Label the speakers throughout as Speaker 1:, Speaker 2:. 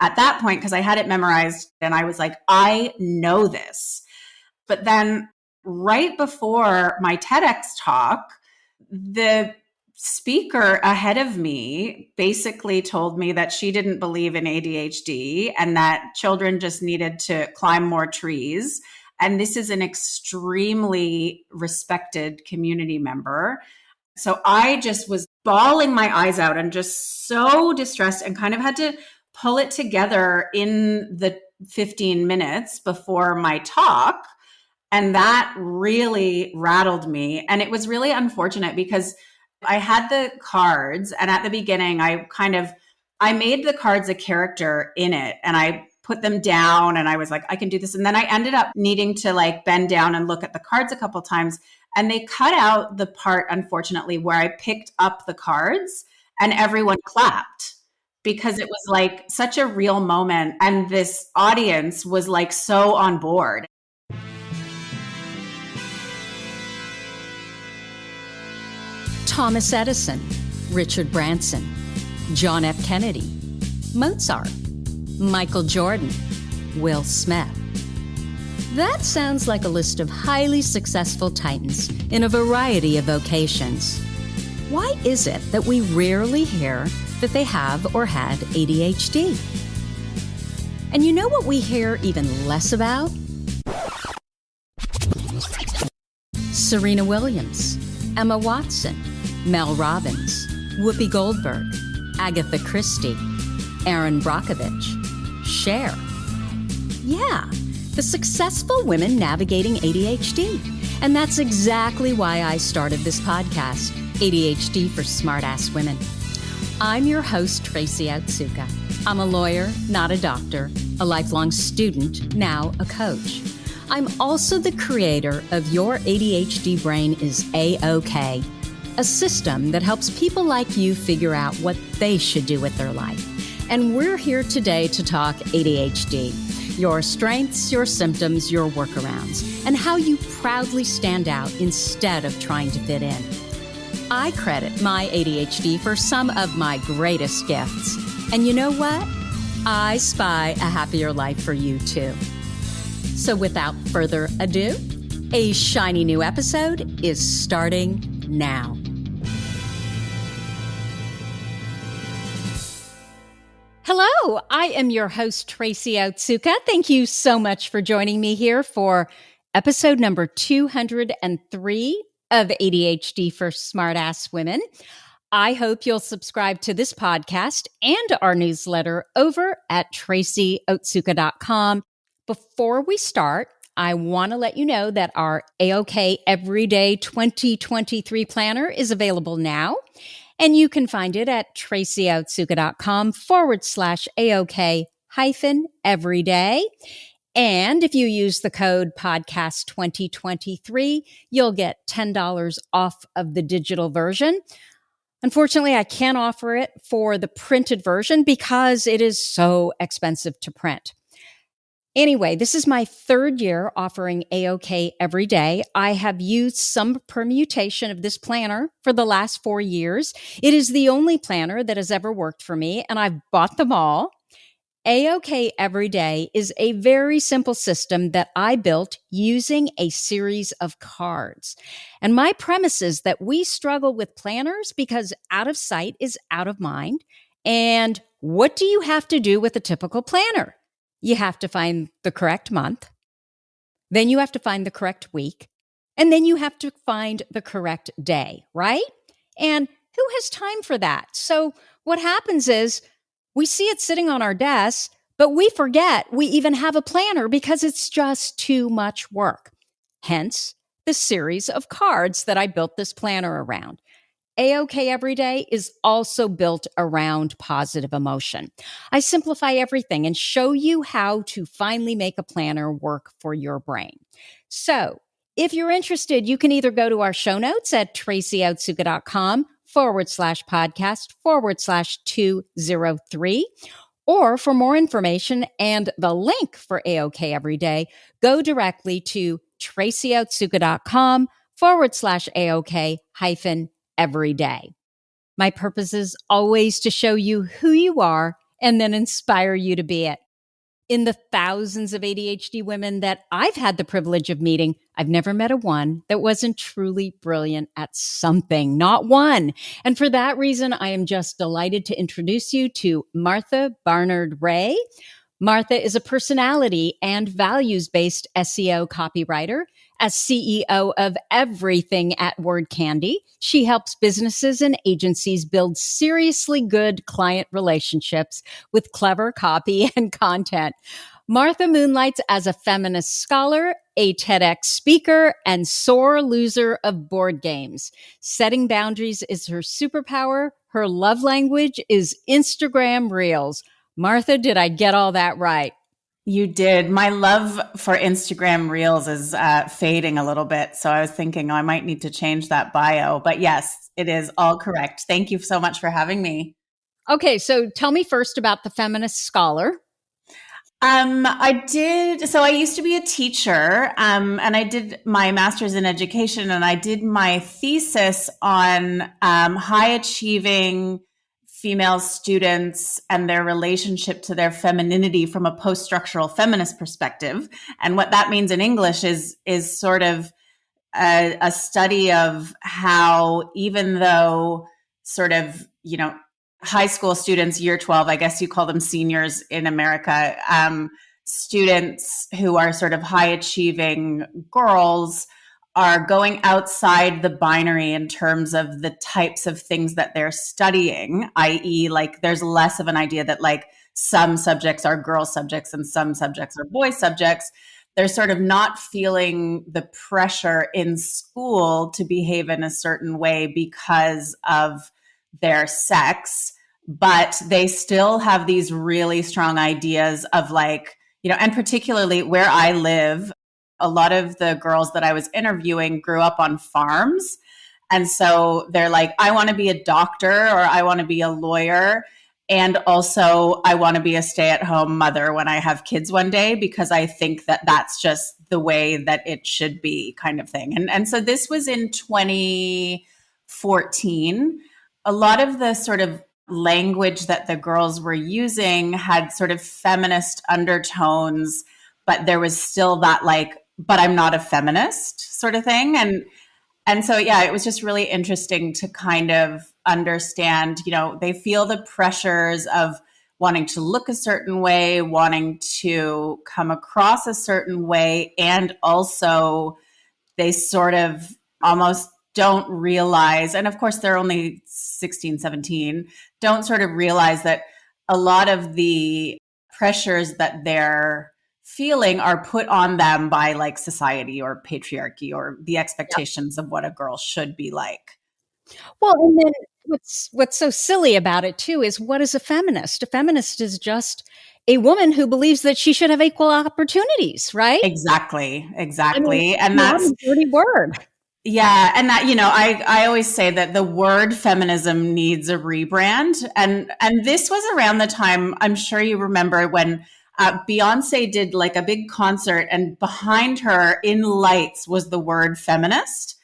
Speaker 1: at that point because I had it memorized and I was like, I know this. But then right before my TEDx talk, the speaker ahead of me basically told me that she didn't believe in ADHD and that children just needed to climb more trees. And this is an extremely respected community member. So I just was bawling my eyes out and just so distressed and kind of had to pull it together in the 15 minutes before my talk. And that really rattled me. And it was really unfortunate because I had the cards, and at the beginning, I made the cards a character in it, and I put them down, and I was like, I can do this. And then I ended up needing to like bend down and look at the cards a couple times, and they cut out the part, unfortunately, where I picked up the cards and everyone clapped because it was like such a real moment, and this audience was like so on board.
Speaker 2: Thomas Edison, Richard Branson, John F. Kennedy, Mozart, Michael Jordan, Will Smith. That sounds like a list of highly successful titans in a variety of vocations. Why is it that we rarely hear that they have or had ADHD? And you know what we hear even less about? Serena Williams, Emma Watson, Mel Robbins, Whoopi Goldberg, Agatha Christie, Erin Brockovich, Cher. Yeah, the successful women navigating ADHD. And that's exactly why I started this podcast, ADHD for Smartass Women. I'm your host, Tracy Otsuka. I'm a lawyer, not a doctor, a lifelong student, now a coach. I'm also the creator of Your ADHD Brain is A-OK, a system that helps people like you figure out what they should do with their life. And we're here today to talk ADHD, your strengths, your symptoms, your workarounds, and how you proudly stand out instead of trying to fit in. I credit my ADHD for some of my greatest gifts. And you know what? I spy a happier life for you too. So without further ado, a shiny new episode is starting now. Hello, I am your host, Tracy Otsuka. Thank you so much for joining me here for episode number 203 of ADHD for Smartass Women. I hope you'll subscribe to this podcast and our newsletter over at tracyotsuka.com. Before we start, I want to let you know that our AOK Everyday 2023 planner is available now. And you can find it at tracyotsuka.com/AOK-everyday. And if you use the code podcast 2023, you'll get $10 off of the digital version. Unfortunately, I can't offer it for the printed version because it is so expensive to print. Anyway, this is my third year offering AOK every day. I have used some permutation of this planner for the last 4 years. It is the only planner that has ever worked for me, and I've bought them all. AOK every day is a very simple system that I built using a series of cards. And my premise is that we struggle with planners because out of sight is out of mind. And what do you have to do with a typical planner? You have to find the correct month, then you have to find the correct week, and then you have to find the correct day, right? And who has time for that? So what happens is we see it sitting on our desk, but we forget we even have a planner because it's just too much work. Hence, the series of cards that I built this planner around. AOK Every Day is also built around positive emotion. I simplify everything and show you how to finally make a planner work for your brain. So if you're interested, you can either go to our show notes at tracyotsuka.com/podcast/203. Or for more information and the link for AOK Every Day, go directly to tracyotsuka.com/AOK-every day. My purpose is always to show you who you are and then inspire you to be it. In the thousands of ADHD women that I've had the privilege of meeting, I've never met a one that wasn't truly brilliant at something, not one. And for that reason, I am just delighted to introduce you to Martha Barnard-Rae. Martha is a personality and values-based SEO copywriter. As CEO of everything at Word Candy, she helps businesses and agencies build seriously good client relationships with clever copy and content. Martha moonlights as a feminist scholar, a TEDx speaker, and sore loser of board games. Setting boundaries is her superpower. Her love language is Instagram Reels. Martha, did I get all that right?
Speaker 1: You did. My love for Instagram Reels is fading a little bit. So I was thinking, I might need to change that bio. But yes, it is all correct. Thank you so much for having me.
Speaker 2: Okay, so tell me first about the feminist scholar.
Speaker 1: I did. So I used to be a teacher, and I did my master's in education, and I did my thesis on high achieving female students and their relationship to their femininity from a post-structural feminist perspective. And what that means in English is sort of a study of how, even though sort of, high school students, year 12, I guess you call them seniors in America, students who are sort of high achieving girls are going outside the binary in terms of the types of things that they're studying, i.e., like there's less of an idea that like some subjects are girl subjects and some subjects are boy subjects. They're sort of not feeling the pressure in school to behave in a certain way because of their sex, but they still have these really strong ideas of like, and particularly where I live, a lot of the girls that I was interviewing grew up on farms. And so they're like, I want to be a doctor or I want to be a lawyer. And also I want to be a stay-at-home mother when I have kids one day, because I think that that's just the way that it should be, kind of thing. And so this was in 2014. A lot of the sort of language that the girls were using had sort of feminist undertones, but there was still that like, but I'm not a feminist sort of thing. And so, yeah, it was just really interesting to kind of understand, they feel the pressures of wanting to look a certain way, wanting to come across a certain way. And also they sort of almost don't realize, and of course they're only 16, 17, don't sort of realize that a lot of the pressures that they're feeling are put on them by like society or patriarchy or the expectations of what a girl should be like.
Speaker 2: Well, and then what's so silly about it too is, what is a feminist? A feminist is just a woman who believes that she should have equal opportunities, right?
Speaker 1: Exactly.
Speaker 2: I mean,
Speaker 1: And that's
Speaker 2: a dirty word.
Speaker 1: Yeah. And that, I always say that the word feminism needs a rebrand. And this was around the time, I'm sure you remember, when Beyonce did like a big concert, and behind her in lights was the word feminist.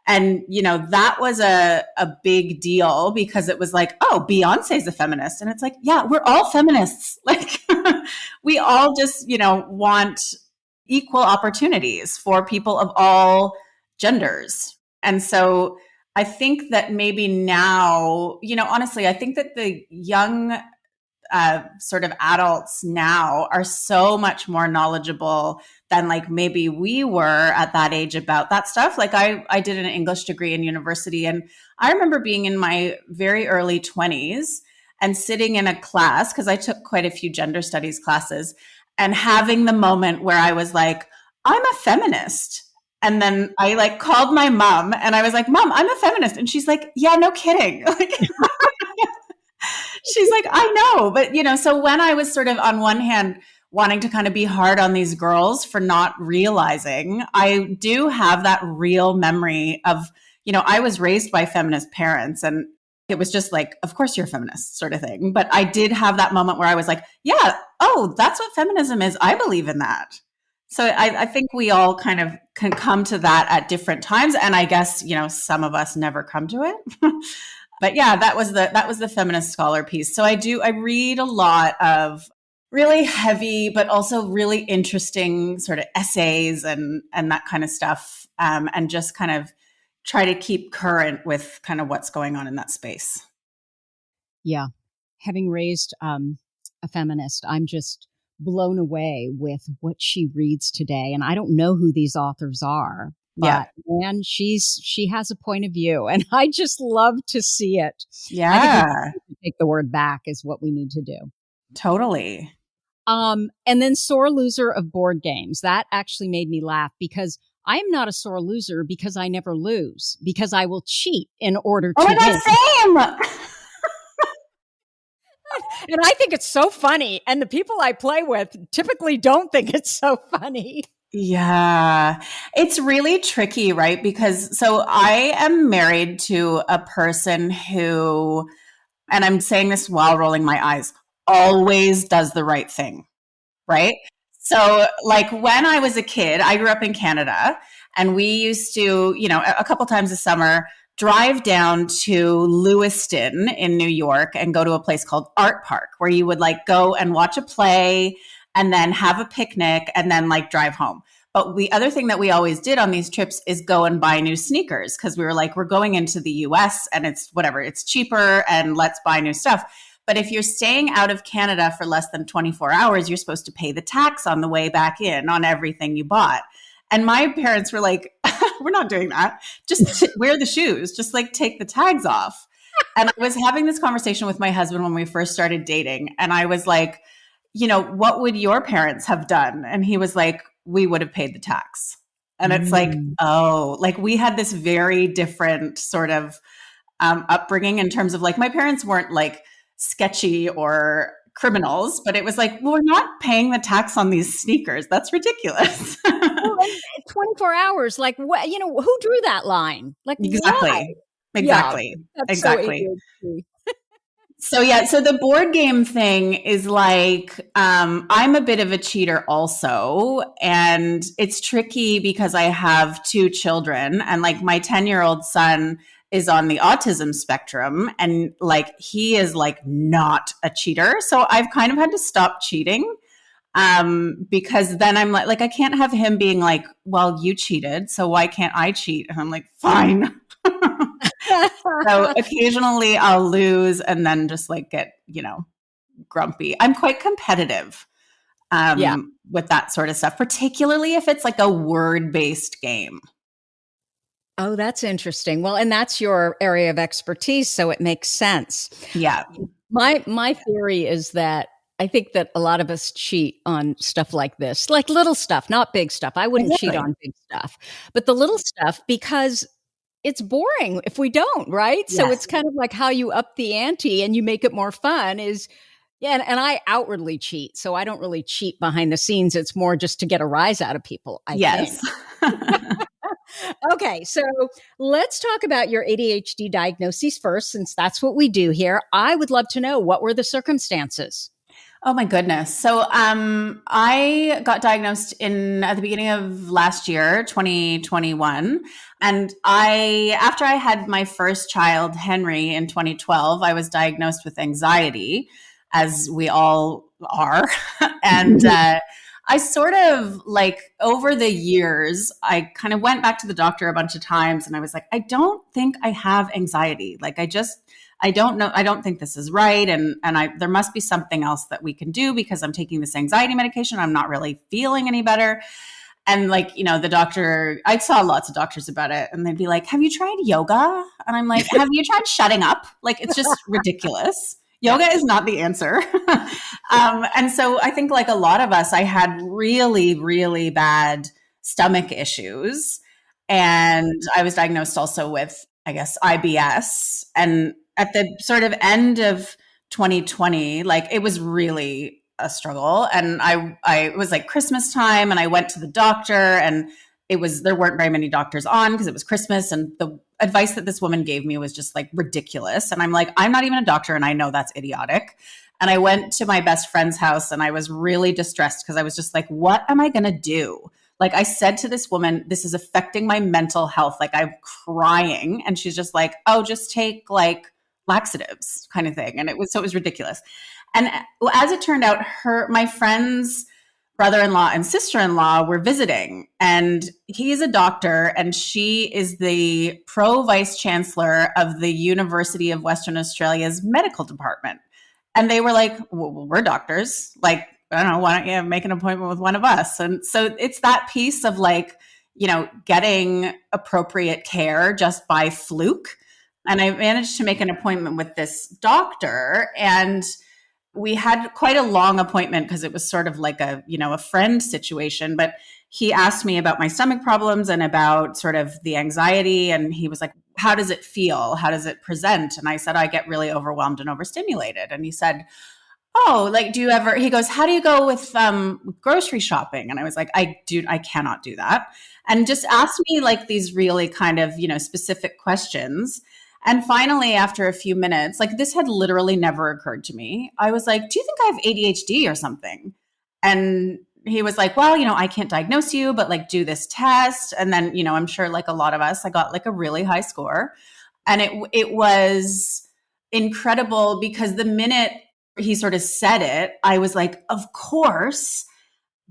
Speaker 1: And, that was a big deal, because it was like, oh, Beyonce's a feminist. And it's like, yeah, we're all feminists. Like we all just, want equal opportunities for people of all genders. And so I think that maybe now, honestly, I think that the young sort of adults now are so much more knowledgeable than like maybe we were at that age about that stuff. Like I did an English degree in university, and I remember being in my very early 20s and sitting in a class, because I took quite a few gender studies classes, and having the moment where I was like, I'm a feminist. And then I like called my mom and I was like, Mom, I'm a feminist. And she's like, yeah, no kidding. Like, she's like, I know. But, so when I was sort of on one hand wanting to kind of be hard on these girls for not realizing, I do have that real memory of, I was raised by feminist parents, and it was just like, of course you're a feminist sort of thing. But I did have that moment where I was like, yeah, oh, that's what feminism is. I believe in that. So I think we all kind of can come to that at different times. And I guess, some of us never come to it. But yeah, that was the feminist scholar piece. So I read a lot of really heavy, but also really interesting sort of essays and that kind of stuff, and just kind of try to keep current with kind of what's going on in that space.
Speaker 2: Yeah. Having raised a feminist, I'm just blown away with what she reads today. And I don't know who these authors are,
Speaker 1: Yeah.
Speaker 2: but man, she has a point of view, and I just love to see it. I think
Speaker 1: Yeah,
Speaker 2: we need to take the word back is what we need to do.
Speaker 1: totally.
Speaker 2: And then sore loser of board games. That actually made me laugh because I am not a sore loser because I never lose, because I will cheat in order
Speaker 1: Oh
Speaker 2: to
Speaker 1: my
Speaker 2: win.
Speaker 1: God, same.
Speaker 2: And I think it's so funny. And the people I play with typically don't think it's so funny.
Speaker 1: Yeah, it's really tricky, right? Because so I am married to a person who, and I'm saying this while rolling my eyes, always does the right thing, right? So, like when I was a kid, I grew up in Canada, and we used to, a couple times a summer, drive down to Lewiston in New York and go to a place called Art Park, where you would like go and watch a play and then have a picnic and then like drive home. But the other thing that we always did on these trips is go and buy new sneakers, because we were like, we're going into the US and it's whatever, it's cheaper and let's buy new stuff. But if you're staying out of Canada for less than 24 hours, you're supposed to pay the tax on the way back in on everything you bought. And my parents were like, we're not doing that. Just wear the shoes, just like take the tags off. And I was having this conversation with my husband when we first started dating. And I was like, what would your parents have done? And he was like, we would have paid the tax. And it's like, oh, like we had this very different sort of upbringing in terms of like, my parents weren't like sketchy or criminals, but it was like, well, we're not paying the tax on these sneakers. That's ridiculous.
Speaker 2: Well, 24 hours, like what, who drew that line? Like,
Speaker 1: Exactly.
Speaker 2: why?
Speaker 1: Exactly.
Speaker 2: Yeah, that's
Speaker 1: Exactly.
Speaker 2: so ADHD.
Speaker 1: So yeah, so the board game thing is like, I'm a bit of a cheater also. And it's tricky because I have two children, and like my 10-year-old son is on the autism spectrum, and like he is like not a cheater. So I've kind of had to stop cheating, because then I'm like I can't have him being like, well, you cheated, so why can't I cheat? And I'm like, fine. So occasionally I'll lose and then just like get, grumpy. I'm quite competitive with that sort of stuff, particularly if it's like a word-based game.
Speaker 2: Oh, that's interesting. Well, and that's your area of expertise, so it makes sense.
Speaker 1: Yeah.
Speaker 2: My theory is that I think that a lot of us cheat on stuff like this, like little stuff, not big stuff. I wouldn't cheat on big stuff, but the little stuff, because it's boring if we don't, right? Yes. So it's kind of like how you up the ante and you make it more fun is, yeah. And I outwardly cheat. So I don't really cheat behind the scenes. It's more just to get a rise out of people, I think. Okay. So let's talk about your ADHD diagnoses first, since that's what we do here. I would love to know, what were the circumstances?
Speaker 1: Oh my goodness. So I got diagnosed at the beginning of last year, 2021. And after I had my first child, Henry, in 2012, I was diagnosed with anxiety, as we all are. And I sort of like over the years, I kind of went back to the doctor a bunch of times, and I was like, I don't think I have anxiety. Like I don't know. I don't think this is right. And there must be something else that we can do, because I'm taking this anxiety medication. I'm not really feeling any better. And like, the doctor, I saw lots of doctors about it, and they'd be like, have you tried yoga? And I'm like, have you tried shutting up? Like, it's just ridiculous. Yoga is not the answer. And so I think like a lot of us, I had really, really bad stomach issues. And I was diagnosed also with, I guess, IBS. And at the sort of end of 2020, like it was really a struggle. And it was like Christmas time, and I went to the doctor, and there weren't very many doctors on because it was Christmas. And the advice that this woman gave me was just like ridiculous. And I'm like, I'm not even a doctor, and I know that's idiotic. And I went to my best friend's house, and I was really distressed because I was just like, what am I going to do? Like I said to this woman, this is affecting my mental health. Like I'm crying. And she's just like, oh, just take like laxatives kind of thing. And it was ridiculous. And as it turned out, my friend's brother-in-law and sister-in-law were visiting, and he's a doctor and she is the pro vice chancellor of the University of Western Australia's medical department. And they were like, well, we're doctors. Like, I don't know, why don't you make an appointment with one of us? And so it's that piece of like, getting appropriate care just by fluke. And I managed to make an appointment with this doctor, and we had quite a long appointment because it was sort of like a friend situation. But he asked me about my stomach problems and about sort of the anxiety. And he was like, how does it feel? How does it present? And I said, I get really overwhelmed and overstimulated. And he said, oh, like, he goes, how do you go with grocery shopping? And I was like, I cannot do that. And just asked me like these really kind of, specific questions. And finally, after a few minutes, like this had literally never occurred to me. I was like, do you think I have ADHD or something? And he was like, well, I can't diagnose you, but like do this test. And then, I'm sure like a lot of us, I got like a really high score. And it was incredible because the minute he sort of said it, I was like, of course.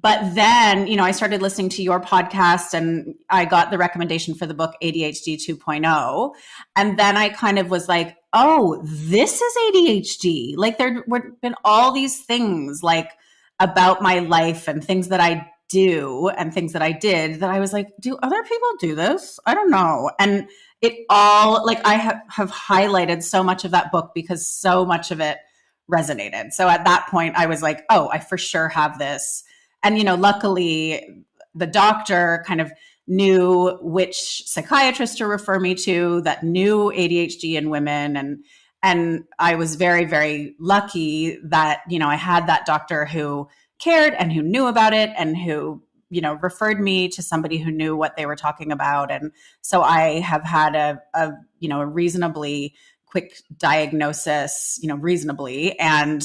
Speaker 1: But then, I started listening to your podcast and I got the recommendation for the book ADHD 2.0. And then I kind of was like, oh, this is ADHD. Like there would been all these things like about my life and things that I do and things that I did that I was like, do other people do this? I don't know. And it all, like I have highlighted so much of that book because so much of it resonated. So at that point I was like, oh, I for sure have this. And, luckily the doctor kind of knew which psychiatrist to refer me to that knew ADHD in women. And I was very, very lucky that, I had that doctor who cared and who knew about it and who, referred me to somebody who knew what they were talking about. And so I have had a reasonably quick diagnosis, reasonably and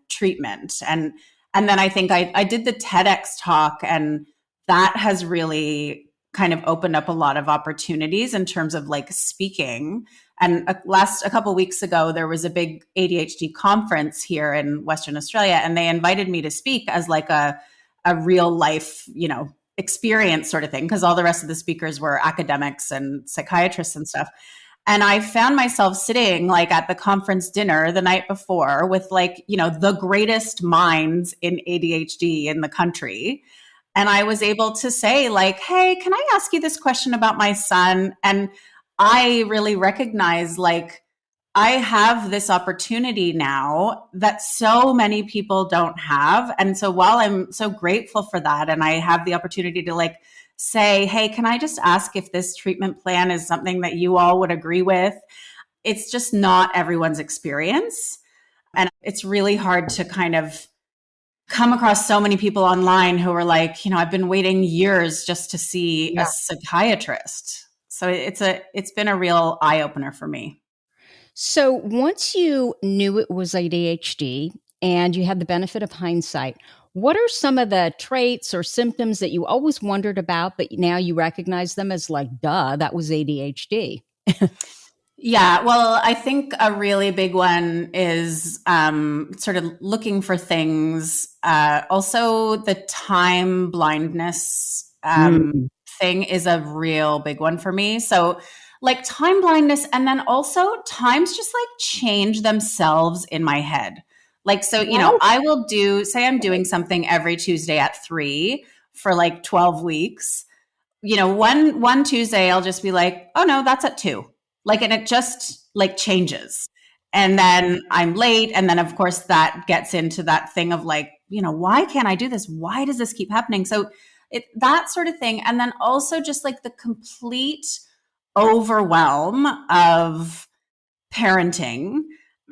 Speaker 1: treatment. And then I think I did the TEDx talk, and that has really kind of opened up a lot of opportunities in terms of like speaking. And a couple of weeks ago, there was a big ADHD conference here in Western Australia, and they invited me to speak as like a real life, experience sort of thing, because all the rest of the speakers were academics and psychiatrists and stuff. And I found myself sitting like at the conference dinner the night before with like, the greatest minds in ADHD in the country. And I was able to say like, hey, can I ask you this question about my son? And I really recognize like, I have this opportunity now that so many people don't have. And so while I'm so grateful for that, and I have the opportunity to like say, hey, can I just ask if this treatment plan is something that you all would agree with? It's just not everyone's experience. And it's really hard to kind of come across so many people online who are like, I've been waiting years just to see a psychiatrist. So it's been a real eye opener for me.
Speaker 2: So once you knew it was ADHD and you had the benefit of hindsight, what are some of the traits or symptoms that you always wondered about, but now you recognize them as like, duh, that was ADHD?
Speaker 1: Yeah, well, I think a really big one is sort of looking for things. Also, the time blindness thing is a real big one for me. So like time blindness, and then also times just like change themselves in my head. Like, so, I will say I'm doing something every Tuesday at 3 for like 12 weeks. One Tuesday I'll just be like, oh no, that's at 2. Like, and it just like changes. And then I'm late. And then of course that gets into that thing of like, why can't I do this? Why does this keep happening? So that sort of thing. And then also just like the complete overwhelm of parenting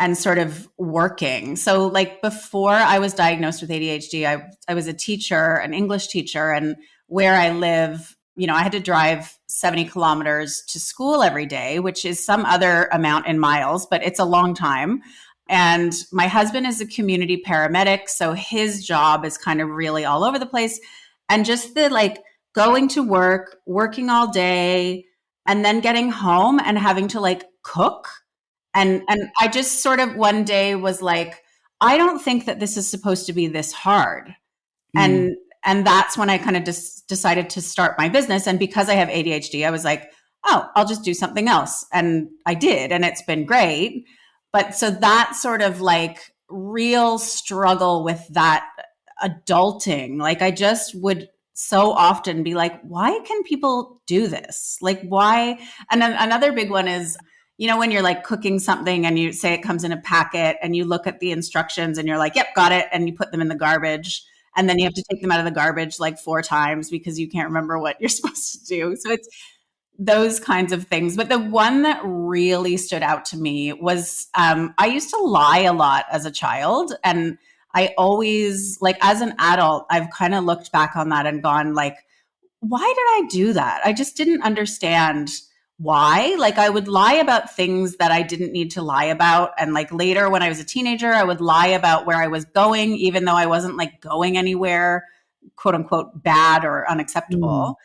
Speaker 1: and sort of working. So like before I was diagnosed with ADHD, I was a teacher, an English teacher, and where I live, I had to drive 70 kilometers to school every day, which is some other amount in miles, but it's a long time. And my husband is a community paramedic, so his job is kind of really all over the place. And just the like going to work, working all day, and then getting home and having to like cook And I just sort of one day was like, I don't think that this is supposed to be this hard.
Speaker 2: Mm.
Speaker 1: And that's when I kind of decided to start my business. And because I have ADHD, I was like, oh, I'll just do something else. And I did, and it's been great. But so that sort of like real struggle with that adulting, like I just would so often be like, why can people do this? Like, why? And then another big one is, when you're like cooking something and you say it comes in a packet and you look at the instructions and you're like, yep, got it. And you put them in the garbage. And then you have to take them out of the garbage like 4 times because you can't remember what you're supposed to do. So it's those kinds of things. But the one that really stood out to me was I used to lie a lot as a child. And I always, like as an adult, I've kind of looked back on that and gone like, why did I do that? I just didn't understand why. Like I would lie about things that I didn't need to lie about. And like later when I was a teenager, I would lie about where I was going, even though I wasn't like going anywhere, quote unquote, bad or unacceptable.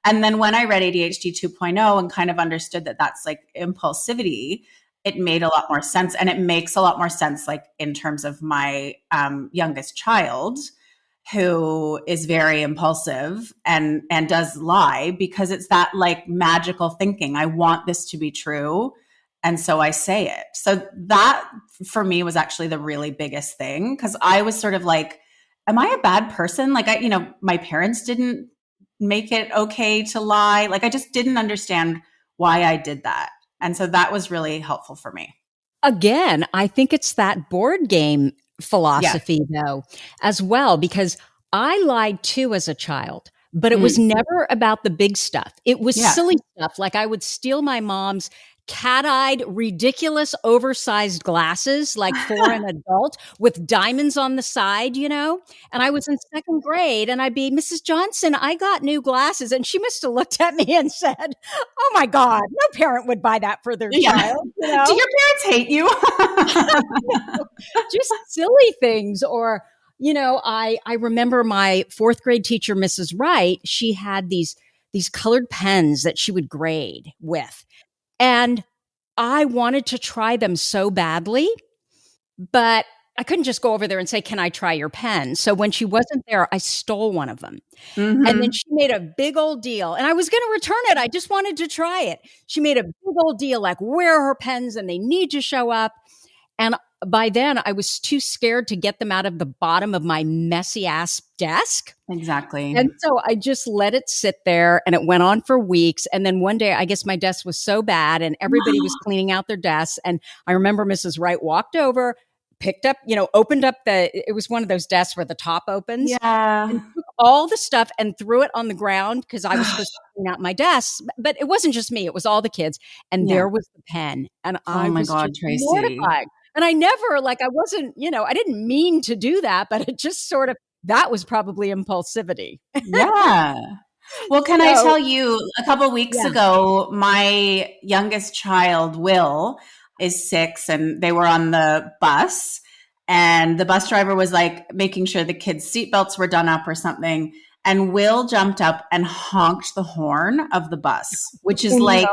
Speaker 1: And then when I read ADHD 2.0 and kind of understood that that's like impulsivity, it made a lot more sense. And it makes a lot more sense, like in terms of my youngest child, who is very impulsive and does lie, because it's that like magical thinking. I want this to be true. And so I say it. So that for me was actually the really biggest thing, because I was sort of like, am I a bad person? Like my parents didn't make it okay to lie. Like I just didn't understand why I did that. And so that was really helpful for me.
Speaker 2: Again, I think it's that board game philosophy though, as well, because I lied too as a child, but it was never about the big stuff. It was silly stuff. Like I would steal my mom's cat-eyed, ridiculous, oversized glasses, like for an adult with diamonds on the side, and I was in 2nd grade and I'd be, Mrs. Johnson, I got new glasses. And she must have looked at me and said, oh my God, no parent would buy that for their child.
Speaker 1: Do your parents hate you?
Speaker 2: Just silly things. Or, I remember my 4th grade teacher, Mrs. Wright, she had these colored pens that she would grade with. And I wanted to try them so badly, but I couldn't just go over there and say, can I try your pen? So when she wasn't there, I stole one of them. And then she made a big old deal. And I was going to return it. I just wanted to try it. She made a big old deal, like, where are her pens? And they need to show up. And by then, I was too scared to get them out of the bottom of my messy ass desk.
Speaker 1: Exactly.
Speaker 2: And so I just let it sit there, and it went on for weeks. And then one day, I guess my desk was so bad and everybody was cleaning out their desks. And I remember Mrs. Wright walked over, picked up, opened up it was one of those desks where the top opens.
Speaker 1: Yeah.
Speaker 2: And took all the stuff and threw it on the ground because I was supposed to clean out my desk. But it wasn't just me, it was all the kids. And there was the pen. And I was just mortified. And I never, I wasn't, I didn't mean to do that, but it just sort of, that was probably impulsivity.
Speaker 1: Yeah. Well, can I tell you, a couple of weeks ago, my youngest child, Will, is 6, and they were on the bus, and the bus driver was like making sure the kids' seatbelts were done up or something. And Will jumped up and honked the horn of the bus, which is like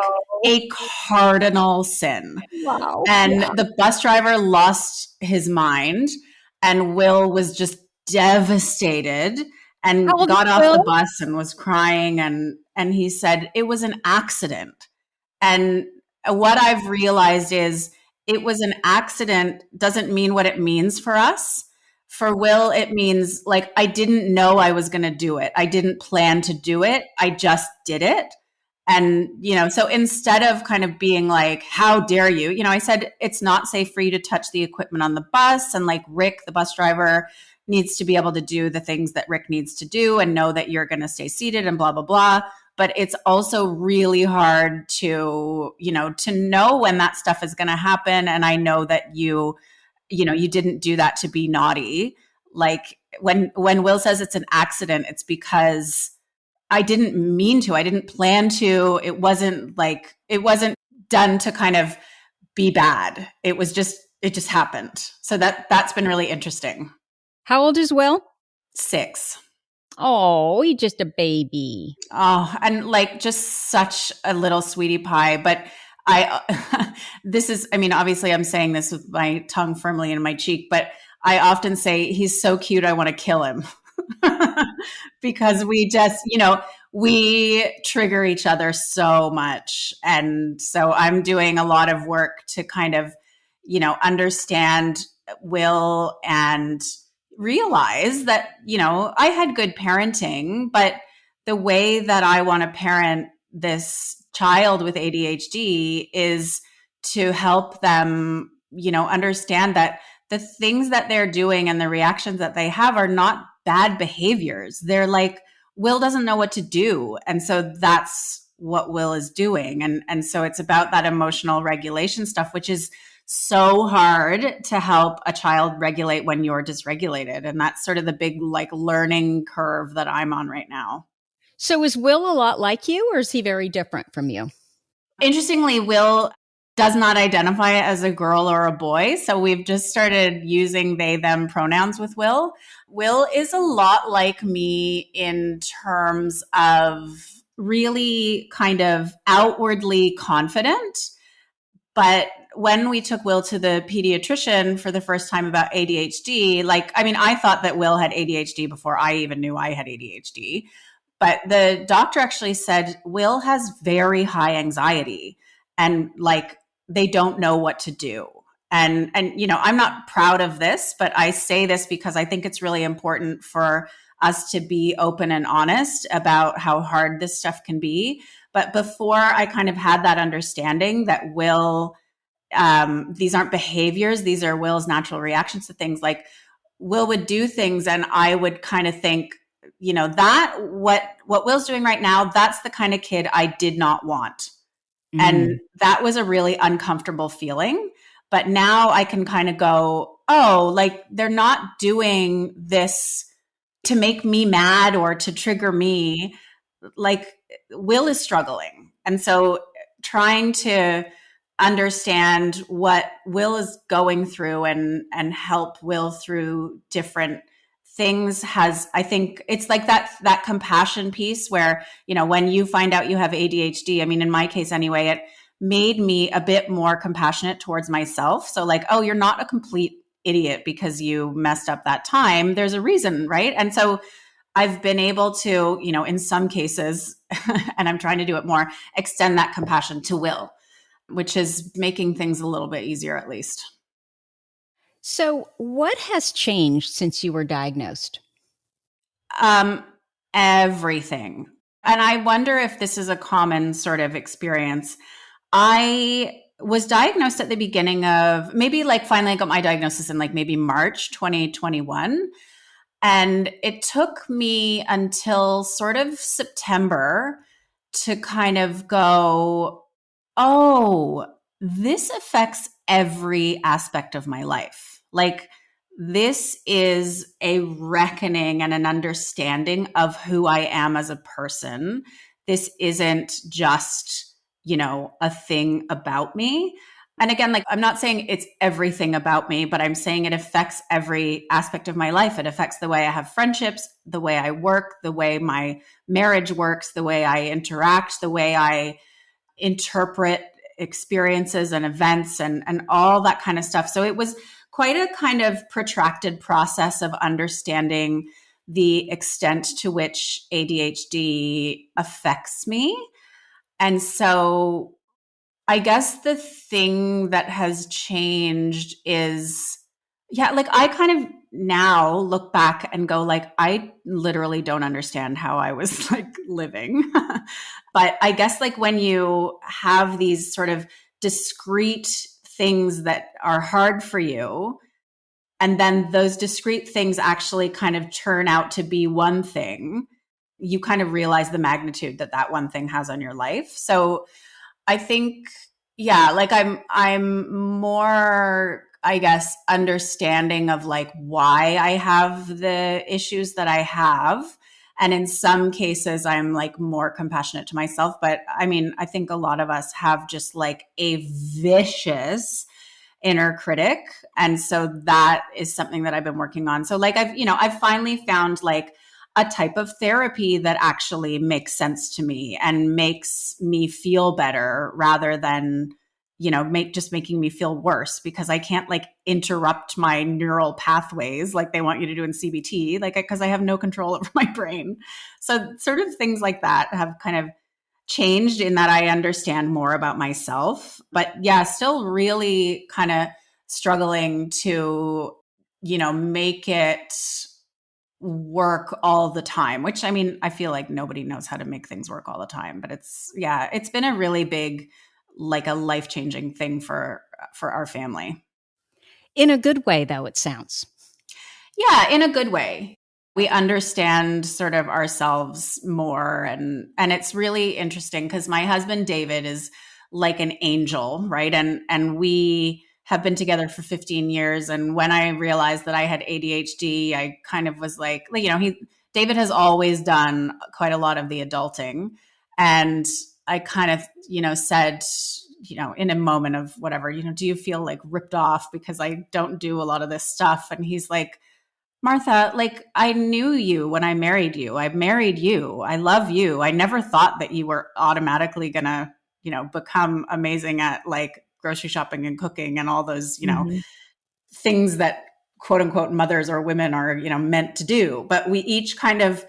Speaker 1: a cardinal sin.
Speaker 2: Wow.
Speaker 1: And the bus driver lost his mind, and Will was just devastated and got off the bus and was crying. And he said it was an accident. And what I've realized is it was an accident doesn't mean what it means for us. For Will, it means like, I didn't know I was going to do it. I didn't plan to do it. I just did it. And, so instead of kind of being like, how dare you, I said, it's not safe for you to touch the equipment on the bus. And like Rick, the bus driver, needs to be able to do the things that Rick needs to do and know that you're going to stay seated and blah, blah, blah. But it's also really hard to know when that stuff is going to happen. And I know that you didn't do that to be naughty. Like when Will says it's an accident, it's because I didn't mean to. I didn't plan to. It wasn't done to kind of be bad. It just happened. So that's been really interesting.
Speaker 2: How old is Will?
Speaker 1: 6.
Speaker 2: Oh, he's just a baby.
Speaker 1: Oh, and like just such a little sweetie pie. But this is, I mean, obviously I'm saying this with my tongue firmly in my cheek, but I often say he's so cute, I want to kill him. Because we just, we trigger each other so much. And so I'm doing a lot of work to kind of, understand Will and realize that, I had good parenting, but the way that I want to parent this child with ADHD is to help them, understand that the things that they're doing and the reactions that they have are not bad behaviors. They're like, Will doesn't know what to do. And so that's what Will is doing. And so it's about that emotional regulation stuff, which is so hard to help a child regulate when you're dysregulated. And that's sort of the big learning curve that I'm on right now.
Speaker 2: So is Will a lot like you, or is he very different from you?
Speaker 1: Interestingly, Will does not identify as a girl or a boy. So we've just started using they, them pronouns with Will. Will is a lot like me in terms of really kind of outwardly confident. But when we took Will to the pediatrician for the first time about ADHD, I thought that Will had ADHD before I even knew I had ADHD. But the doctor actually said Will has very high anxiety and they don't know what to do. And I'm not proud of this, but I say this because I think it's really important for us to be open and honest about how hard this stuff can be. But before I kind of had that understanding that Will, these aren't behaviors, these are Will's natural reactions to things. Like Will would do things and I would kind of think, that what Will's doing right now, that's the kind of kid I did not want. And that was a really uncomfortable feeling. But now I can kind of go, they're not doing this to make me mad or to trigger me. Will is struggling. And so trying to understand what Will is going through and help Will through different things I think it's like that compassion piece where, when you find out you have ADHD, I mean, in my case anyway, it made me a bit more compassionate towards myself. So you're not a complete idiot because you messed up that time. There's a reason, right? And so I've been able to, in some cases, and I'm trying to do it more, extend that compassion to Will, which is making things a little bit easier at least.
Speaker 2: So what has changed since you were diagnosed?
Speaker 1: Everything. And I wonder if this is a common sort of experience. I was diagnosed at the beginning of finally I got my diagnosis in maybe March 2021. And it took me until sort of September to kind of go, this affects every aspect of my life. This is a reckoning and an understanding of who I am as a person. This isn't just, a thing about me. And again, I'm not saying it's everything about me, but I'm saying it affects every aspect of my life. It affects the way I have friendships, the way I work, the way my marriage works, the way I interact, the way I interpret experiences and events and all that kind of stuff. So it was quite a kind of protracted process of understanding the extent to which ADHD affects me. And so I guess the thing that has changed is, I kind of now look back and go I literally don't understand how I was living. But I guess when you have these sort of discrete things that are hard for you, and then those discrete things actually kind of turn out to be one thing, you kind of realize the magnitude that one thing has on your life. So I think, I'm more, I guess, understanding of why I have the issues that I have. And in some cases, I'm more compassionate to myself. But I mean, I think a lot of us have just a vicious inner critic. And so that is something that I've been working on. So I've finally found a type of therapy that actually makes sense to me and makes me feel better rather than, making me feel worse, because I can't like interrupt my neural pathways like they want you to do in CBT, because I have no control over my brain. So sort of things like that have kind of changed in that I understand more about myself. But yeah, still really kind of struggling to, make it work all the time, which, I mean, I feel like nobody knows how to make things work all the time, but it's been a really big, like a life-changing thing for our family.
Speaker 2: In a good way, though, it sounds.
Speaker 1: Yeah, in a good way. We understand sort of ourselves more. And it's really interesting because my husband, David, is like an angel, right? And we have been together for 15 years. And when I realized that I had ADHD, I kind of was like, David has always done quite a lot of the adulting. And I kind of, said, in a moment of whatever, do you feel like ripped off because I don't do a lot of this stuff? And he's like, Martha, like, I knew you when I married you. I married you. I love you. I never thought that you were automatically going to, become amazing at like grocery shopping and cooking and all those, things that quote unquote mothers or women are, meant to do. But we each kind of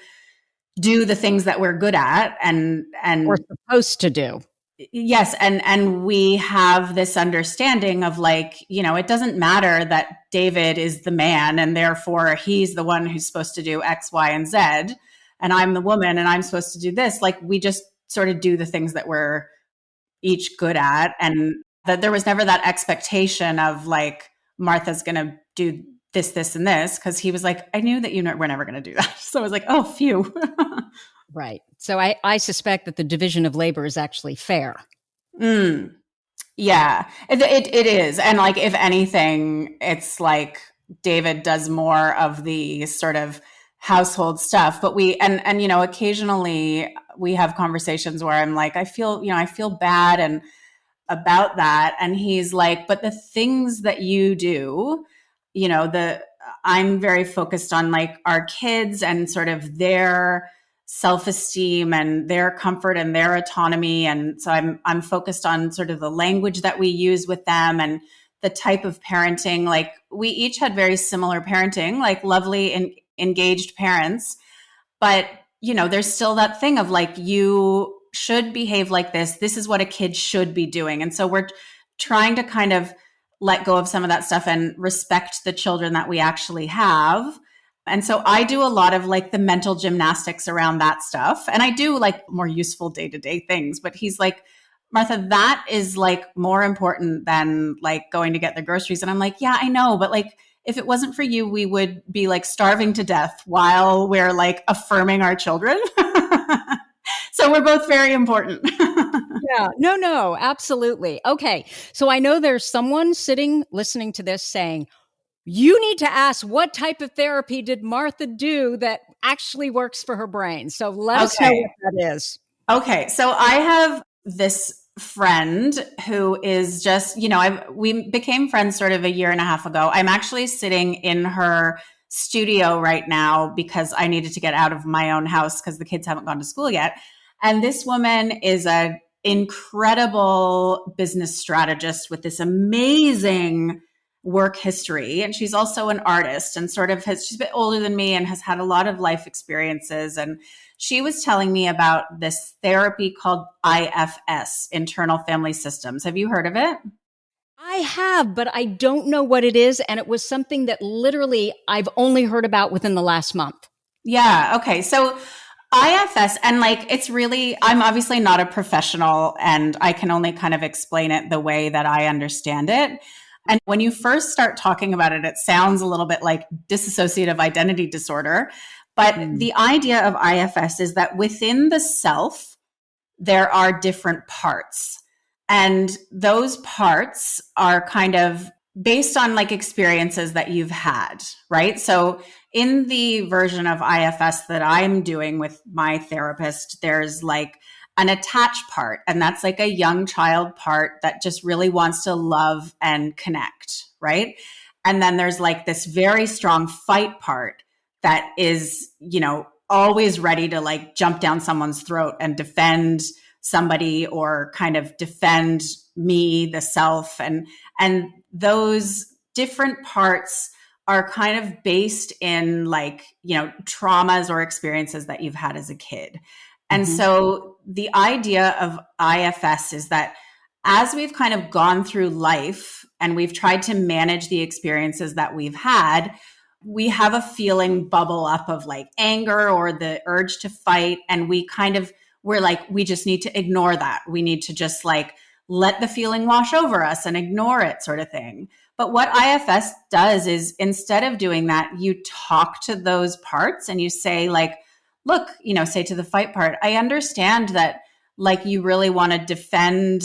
Speaker 1: do the things that we're good at and
Speaker 2: We're supposed to do.
Speaker 1: Yes. And we have this understanding of like, it doesn't matter that David is the man and therefore he's the one who's supposed to do X, Y, and Z. And I'm the woman and I'm supposed to do this. Like, we just sort of do the things that we're each good at. And that there was never that expectation of like, Martha's going to do this, this, and this. Cause he was like, I knew that were never going to do that. So I was like, oh, phew.
Speaker 2: Right. So I suspect that the division of labor is actually fair.
Speaker 1: Yeah, it is. And like, if anything, it's like David does more of the sort of household stuff, but occasionally we have conversations where I'm like, I feel bad and about that. And he's like, but the things that you do, I'm very focused on like our kids and sort of their self-esteem and their comfort and their autonomy. And so I'm focused on sort of the language that we use with them and the type of parenting. Like, we each had very similar parenting, like lovely and engaged parents. But, there's still that thing of like, you should behave like this. This is what a kid should be doing. And so we're trying to kind of let go of some of that stuff and respect the children that we actually have. And so I do a lot of like the mental gymnastics around that stuff. And I do like more useful day-to-day things. But he's like, Martha, that is like more important than like going to get the groceries. And I'm like, yeah, I know. But like, if it wasn't for you, we would be like starving to death while we're like affirming our children. So we're both very important.
Speaker 2: Yeah, no, absolutely. Okay. So I know there's someone listening to this saying, you need to ask, what type of therapy did Martha do that actually works for her brain? So let us know what that is.
Speaker 1: Okay. So I have this friend who is just, we became friends sort of a year and a half ago. I'm actually sitting in her studio right now because I needed to get out of my own house because the kids haven't gone to school yet. And this woman is an incredible business strategist with this amazing work history. And she's also an artist and sort of she's a bit older than me and has had a lot of life experiences. And she was telling me about this therapy called IFS, Internal Family Systems. Have you heard of it?
Speaker 2: I have, but I don't know what it is. And it was something that literally I've only heard about within the last month.
Speaker 1: Yeah. Okay. So IFS, and like, it's really, I'm obviously not a professional and I can only kind of explain it the way that I understand it. And when you first start talking about it, it sounds a little bit like dissociative identity disorder. But the idea of IFS is that within the self, there are different parts. And those parts are kind of based on like experiences that you've had, right? So in the version of IFS that I'm doing with my therapist, there's like an attached part, and that's like a young child part that just really wants to love and connect, right? And then there's like this very strong fight part that is, always ready to like jump down someone's throat and defend somebody or kind of defend me, the self. And those different parts are kind of based in like, traumas or experiences that you've had as a kid. And so the idea of IFS is that as we've kind of gone through life and we've tried to manage the experiences that we've had, we have a feeling bubble up of like anger or the urge to fight. And we're like, we just need to ignore that. We need to just like let the feeling wash over us and ignore it, sort of thing. But what IFS does is, instead of doing that, you talk to those parts and you say like, look, say to the fight part, I understand that like you really want to defend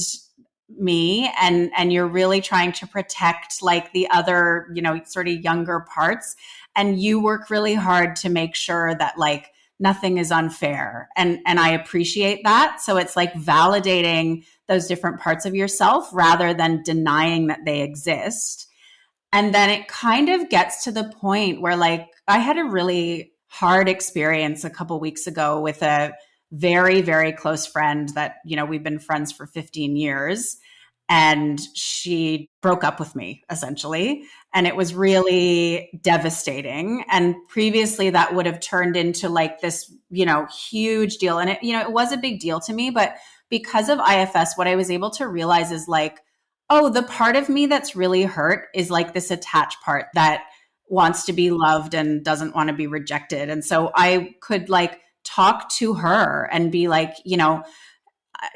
Speaker 1: me and you're really trying to protect like the other, sort of younger parts. And you work really hard to make sure that like nothing is unfair. And I appreciate that. So it's like validating those different parts of yourself rather than denying that they exist. And then it kind of gets to the point where like I had a really hard experience a couple weeks ago with a very, very close friend that, we've been friends for 15 years. And she broke up with me, essentially. And it was really devastating. And previously that would have turned into like this, huge deal. And it was a big deal to me. But because of IFS, what I was able to realize is like, oh, the part of me that's really hurt is like this attached part that wants to be loved and doesn't want to be rejected. And so I could like talk to her and be like,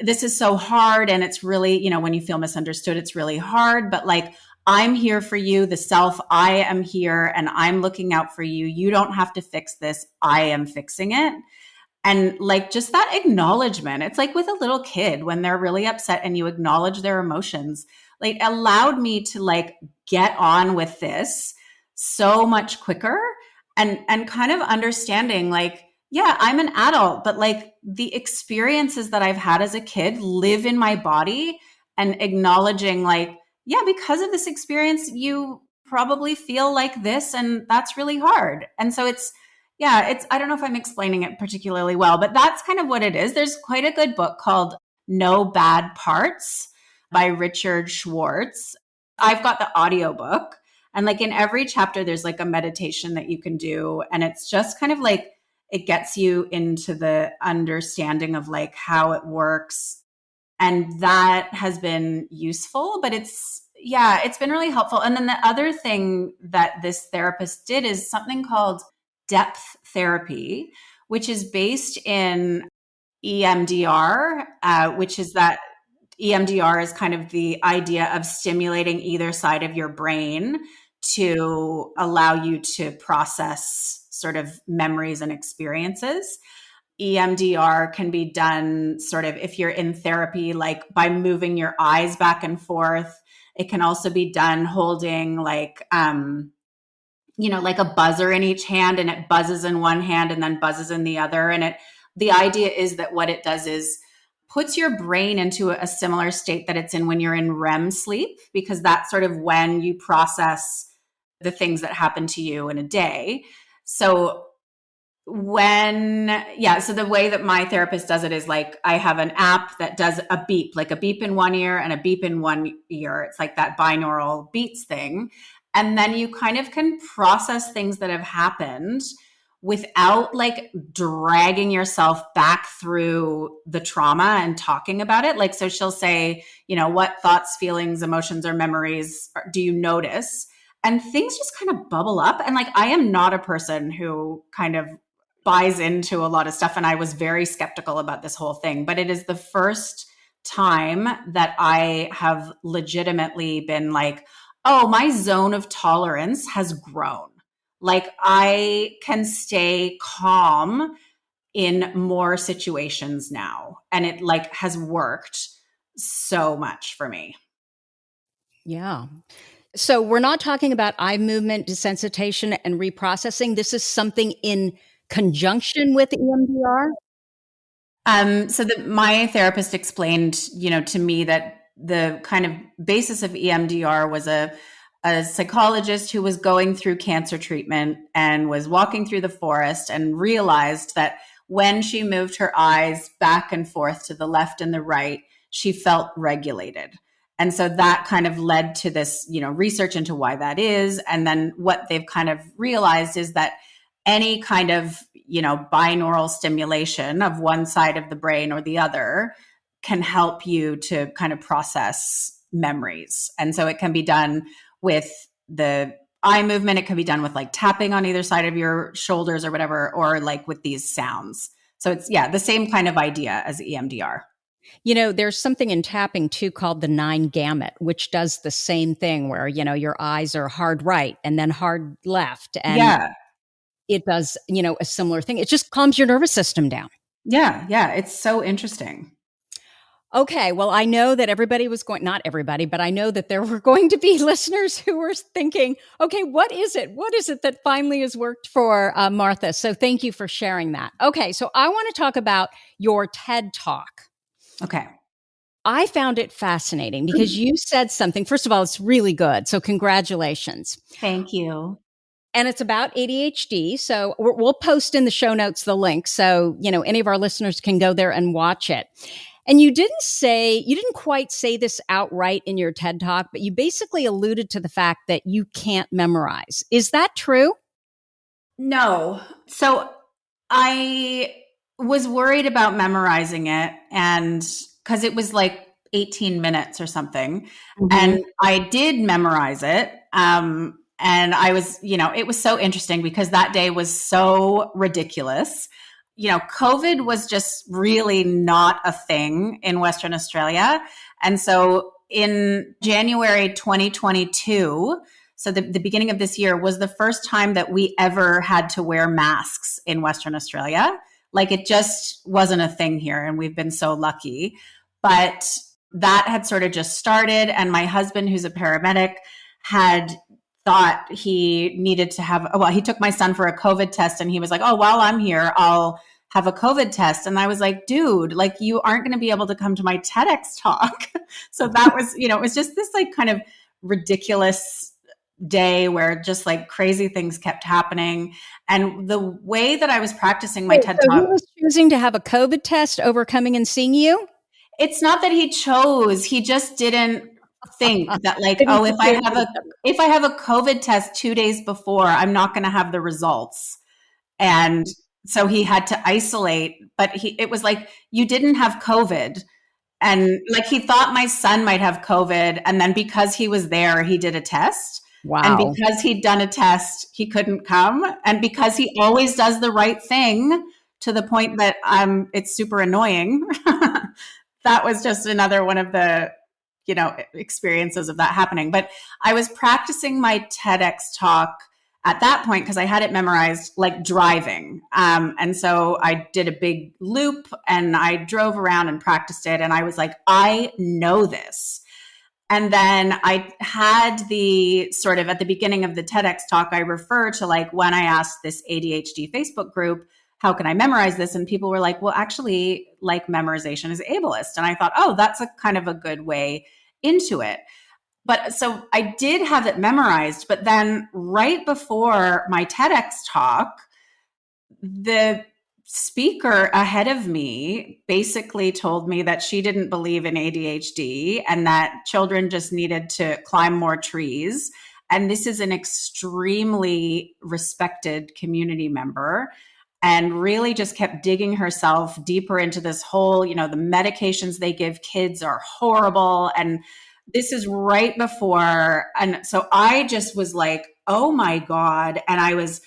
Speaker 1: this is so hard. And it's really, when you feel misunderstood, it's really hard. But like, I'm here for you, the self, I am here and I'm looking out for you. You don't have to fix this. I am fixing it. And like, just that acknowledgement, it's like with a little kid when they're really upset and you acknowledge their emotions, like allowed me to like get on with this so much quicker and kind of understanding like, yeah, I'm an adult, but like the experiences that I've had as a kid live in my body, and acknowledging like, yeah, because of this experience, you probably feel like this, and that's really hard. And so I don't know if I'm explaining it particularly well, but that's kind of what it is. There's quite a good book called No Bad Parts by Richard Schwartz. I've got the audiobook. And like in every chapter, there's like a meditation that you can do. And it's just kind of like, it gets you into the understanding of like how it works. And that has been useful, but it's been really helpful. And then the other thing that this therapist did is something called depth therapy, which is based in EMDR, which is that EMDR is kind of the idea of stimulating either side of your brain to allow you to process sort of memories and experiences. EMDR can be done sort of if you're in therapy, like by moving your eyes back and forth. It can also be done holding like, like a buzzer in each hand, and it buzzes in one hand and then buzzes in the other. And the idea is that what it does is puts your brain into a similar state that it's in when you're in REM sleep, because that's sort of when you process the things that happen to you in a day. So so the way that my therapist does it is like, I have an app that does a beep, like a beep in one ear and a beep in one ear. It's like that binaural beats thing. And then you kind of can process things that have happened without like dragging yourself back through the trauma and talking about it. Like, so she'll say, what thoughts, feelings, emotions, or memories do you notice? And things just kind of bubble up. And like, I am not a person who kind of buys into a lot of stuff. And I was very skeptical about this whole thing, but it is the first time that I have legitimately been like, oh, my zone of tolerance has grown. Like I can stay calm in more situations now. And it like has worked so much for me.
Speaker 2: Yeah. So we're not talking about eye movement desensitization and reprocessing. This is something in conjunction with EMDR?
Speaker 1: My therapist explained, to me that the kind of basis of EMDR was a a psychologist who was going through cancer treatment and was walking through the forest and realized that when she moved her eyes back and forth to the left and the right, she felt regulated. And so that kind of led to this, research into why that is. And then what they've kind of realized is that any kind of, binaural stimulation of one side of the brain or the other can help you to kind of process memories. And so it can be done with the eye movement. It can be done with like tapping on either side of your shoulders or whatever, or like with these sounds. So it's, the same kind of idea as EMDR.
Speaker 2: There's something in tapping too called the 9 gamut, which does the same thing where, your eyes are hard right and then hard left. And it does, a similar thing. It just calms your nervous system down.
Speaker 1: Yeah. It's so interesting.
Speaker 2: Okay. Well, I know that not everybody, but I know that there were going to be listeners who were thinking, okay, what is it? What is it that finally has worked for Martha? So thank you for sharing that. Okay. So I want to talk about your TED Talk.
Speaker 1: Okay.
Speaker 2: I found it fascinating because you said something. First of all, it's really good. So congratulations.
Speaker 1: Thank you.
Speaker 2: And it's about ADHD. So we'll post in the show notes the link. So, any of our listeners can go there and watch it. And you didn't quite say this outright in your TED Talk, but you basically alluded to the fact that you can't memorize. Is that true?
Speaker 1: No. So I was worried about memorizing it, and because it was like 18 minutes or something. Mm-hmm. And I did memorize it. And I was, it was so interesting because that day was so ridiculous. COVID was just really not a thing in Western Australia. And so in January 2022, so the beginning of this year was the first time that we ever had to wear masks in Western Australia. Like it just wasn't a thing here. And we've been so lucky. But that had sort of just started. And my husband, who's a paramedic, had thought he needed to he took my son for a COVID test and he was like, oh, while I'm here, I'll have a COVID test. And I was like, dude, like you aren't going to be able to come to my TEDx talk. So that was, it was just this like kind of ridiculous day where just like crazy things kept happening. And the way that I was practicing my TED talk.
Speaker 2: He was choosing to have a COVID test over coming and seeing you?
Speaker 1: It's not that he chose, he just didn't think that like, oh, if I have a COVID test 2 days before, I'm not going to have the results. And so he had to isolate, but it was like, you didn't have COVID. And like, he thought my son might have COVID. And then because he was there, he did a test.
Speaker 2: Wow.
Speaker 1: And because he'd done a test, he couldn't come. And because he always does the right thing to the point that it's super annoying. That was just another one of the, experiences of that happening. But I was practicing my TEDx talk at that point because I had it memorized like driving. And so I did a big loop and I drove around and practiced it. And I was like, I know this. And then I had the sort of at the beginning of the TEDx talk, I refer to like when I asked this ADHD Facebook group, how can I memorize this? And people were like, well, actually, like memorization is ableist. And I thought, oh, that's a kind of a good way into it. But so I did have it memorized. But then right before my TEDx talk, the speaker ahead of me basically told me that she didn't believe in ADHD and that children just needed to climb more trees. And this is an extremely respected community member. And really just kept digging herself deeper into this whole, the medications they give kids are horrible. And this is right before. And so I just was like, oh my God. And I was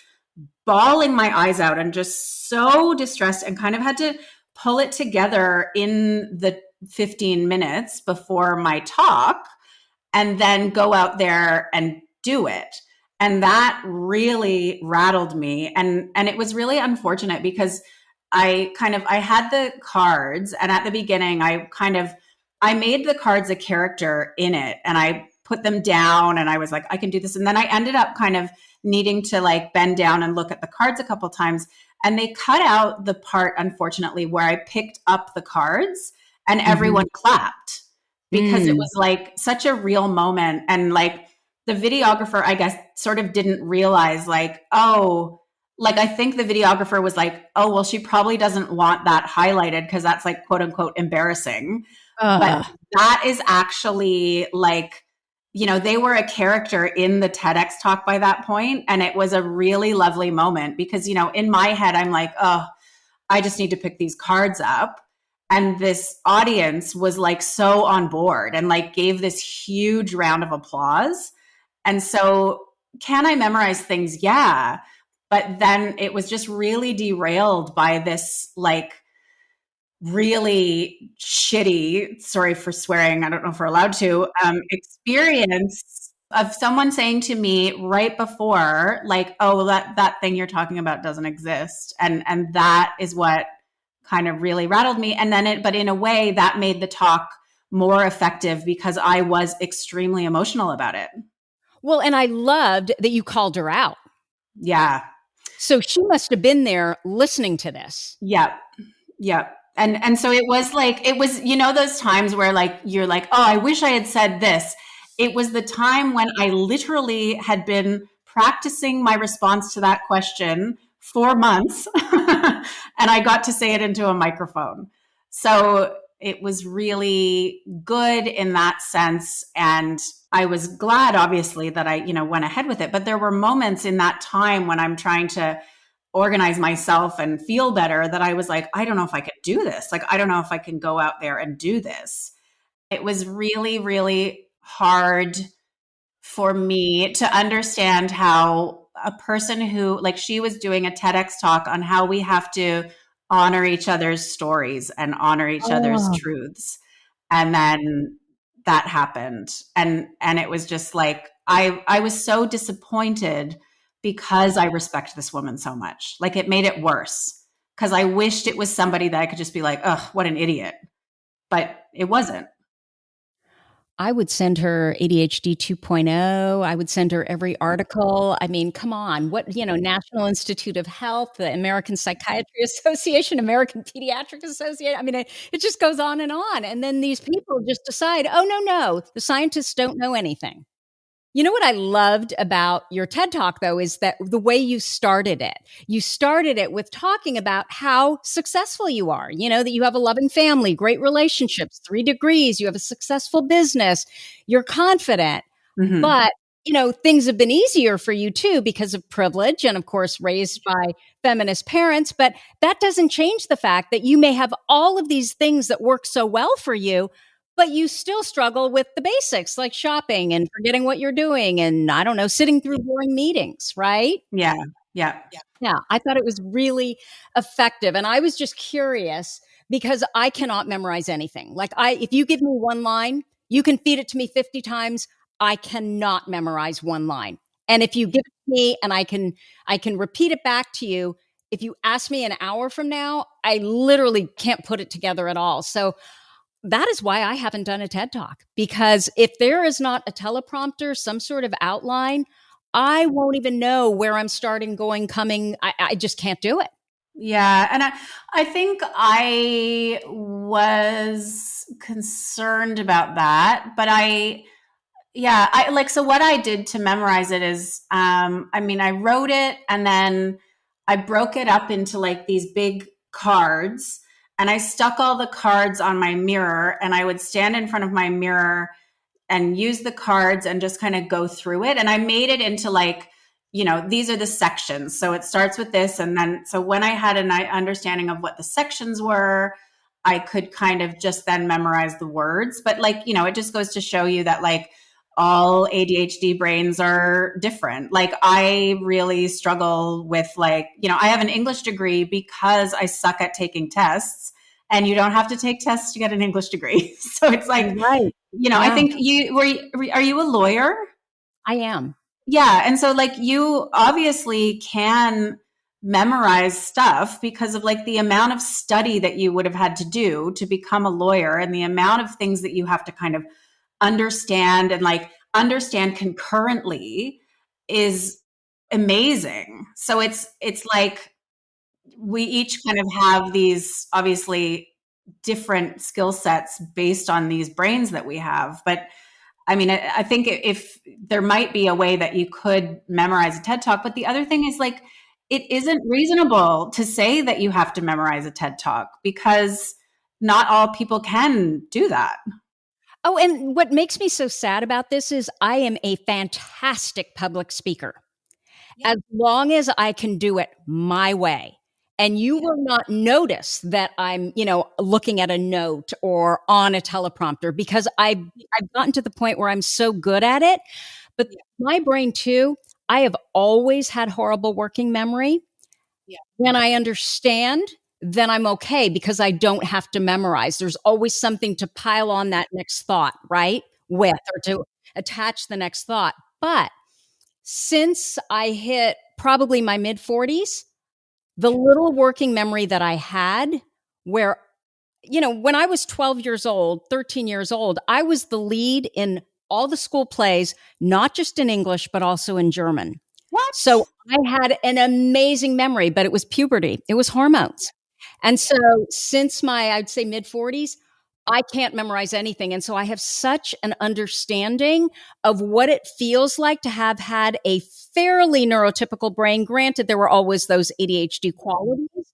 Speaker 1: bawling my eyes out and just so distressed and kind of had to pull it together in the 15 minutes before my talk and then go out there and do it. And that really rattled me. And it was really unfortunate because I had the cards, and at the beginning, I made the cards a character in it and I put them down and I was like, I can do this. And then I ended up kind of needing to like bend down and look at the cards a couple times. And they cut out the part, unfortunately, where I picked up the cards and everyone clapped because it was like such a real moment. And like, the videographer, I guess, sort of didn't realize like, oh, like I think the videographer was like, oh, well, she probably doesn't want that highlighted because that's like quote unquote embarrassing. But that is actually like, they were a character in the TEDx talk by that point. And it was a really lovely moment because, in my head, I'm like, oh, I just need to pick these cards up. And this audience was like so on board and like gave this huge round of applause. And so, can I memorize things? Yeah. But then it was just really derailed by this like really shitty, sorry for swearing, I don't know if we're allowed to, experience of someone saying to me right before, like, oh, that thing you're talking about doesn't exist. And that is what kind of really rattled me. And then but in a way that made the talk more effective because I was extremely emotional about it.
Speaker 2: Well, and I loved that you called her out.
Speaker 1: Yeah.
Speaker 2: So she must have been there listening to this.
Speaker 1: Yep. Yep. And so it was like, those times where like, you're like, oh, I wish I had said this. It was the time when I literally had been practicing my response to that question for months and I got to say it into a microphone. So it was really good in that sense. And I was glad, obviously, that I, went ahead with it. But there were moments in that time when I'm trying to organize myself and feel better that I was like, I don't know if I could do this. Like, I don't know if I can go out there and do this. It was really, really hard for me to understand how a person who, like, she was doing a TEDx talk on how we have to honor each other's stories and honor each other's truths. And then that happened. And it was just like, I was so disappointed because I respect this woman so much. Like, it made it worse because I wished it was somebody that I could just be like, oh, what an idiot. But it wasn't.
Speaker 2: I would send her ADHD 2.0. I would send her every article. I mean, come on. What, National Institute of Health, the American Psychiatry Association, American Pediatric Association. I mean, it just goes on. And then these people just decide, oh, no, the scientists don't know anything. You know what I loved about your TED Talk, though, is that the way you started it. You started it with talking about how successful you are, that you have a loving family, great relationships, 3 degrees, you have a successful business, you're confident. Mm-hmm. But, things have been easier for you, too, because of privilege and, of course, raised by feminist parents. But that doesn't change the fact that you may have all of these things that work so well for you, but you still struggle with the basics like shopping and forgetting what you're doing and, I don't know, sitting through boring meetings, right?
Speaker 1: Yeah.
Speaker 2: I thought it was really effective. And I was just curious because I cannot memorize anything. Like if you give me one line, you can feed it to me 50 times. I cannot memorize one line. And if you give it to me and I can repeat it back to you, if you ask me an hour from now, I literally can't put it together at all. So that is why I haven't done a TED Talk, because if there is not a teleprompter, some sort of outline, I won't even know where I'm starting, going, coming. I just can't do it.
Speaker 1: Yeah. And I think I was concerned about that, but so what I did to memorize it is, I wrote it and then I broke it up into like these big cards. And I stuck all the cards on my mirror and I would stand in front of my mirror and use the cards and just kind of go through it. And I made it into like, these are the sections. So it starts with this. And then, so when I had an understanding of what the sections were, I could kind of just then memorize the words. But like, it just goes to show you that like all ADHD brains are different. Like I really struggle with like, I have an English degree because I suck at taking tests, and you don't have to take tests to get an English degree. So it's like, right. I think are you a lawyer?
Speaker 2: I am.
Speaker 1: Yeah. And so like you obviously can memorize stuff because of like the amount of study that you would have had to do to become a lawyer and the amount of things that you have to kind of understand and like understand concurrently is amazing. So it's like we each kind of have these obviously different skill sets based on these brains that we have. But I mean, I think if there might be a way that you could memorize a TED Talk, but the other thing is like, it isn't reasonable to say that you have to memorize a TED Talk because not all people can do that.
Speaker 2: Oh, and what makes me so sad about this is I am a fantastic public speaker. As long as I can do it my way. And you will not notice that I'm, looking at a note or on a teleprompter because I've gotten to the point where I'm so good at it. But my brain too, I have always had horrible working memory. When I understand, then I'm okay because I don't have to memorize. There's always something to pile on that next thought, right? With or to attach the next thought. But since I hit probably my mid 40s, the little working memory that I had where, when I was 12 years old, 13 years old, I was the lead in all the school plays, not just in English, but also in German.
Speaker 1: What?
Speaker 2: So I had an amazing memory, but it was puberty. It was hormones. And so since I'd say mid 40s, I can't memorize anything. And so I have such an understanding of what it feels like to have had a fairly neurotypical brain. Granted, there were always those ADHD qualities,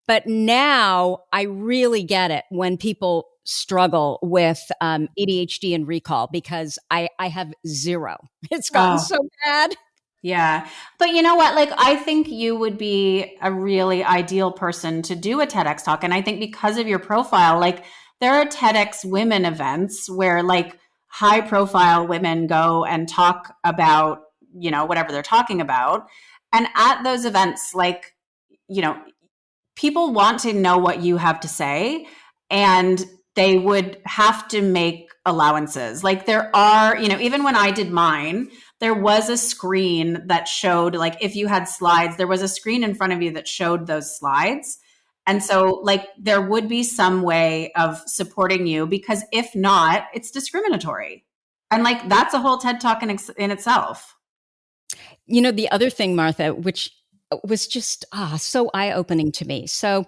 Speaker 2: but now I really get it when people struggle with ADHD and recall because I have zero. It's gotten so bad.
Speaker 1: Yeah. But you know what? Like, I think you would be a really ideal person to do a TEDx talk. And I think because of your profile, like, there are TEDx women events where like high profile women go and talk about, whatever they're talking about. And at those events, like, people want to know what you have to say and they would have to make allowances. Like there are, even when I did mine, there was a screen that showed, like, if you had slides, there was a screen in front of you that showed those slides. And so like there would be some way of supporting you because if not, it's discriminatory. And like that's a whole TED Talk in itself.
Speaker 2: The other thing, Martha, which was just so eye-opening to me. So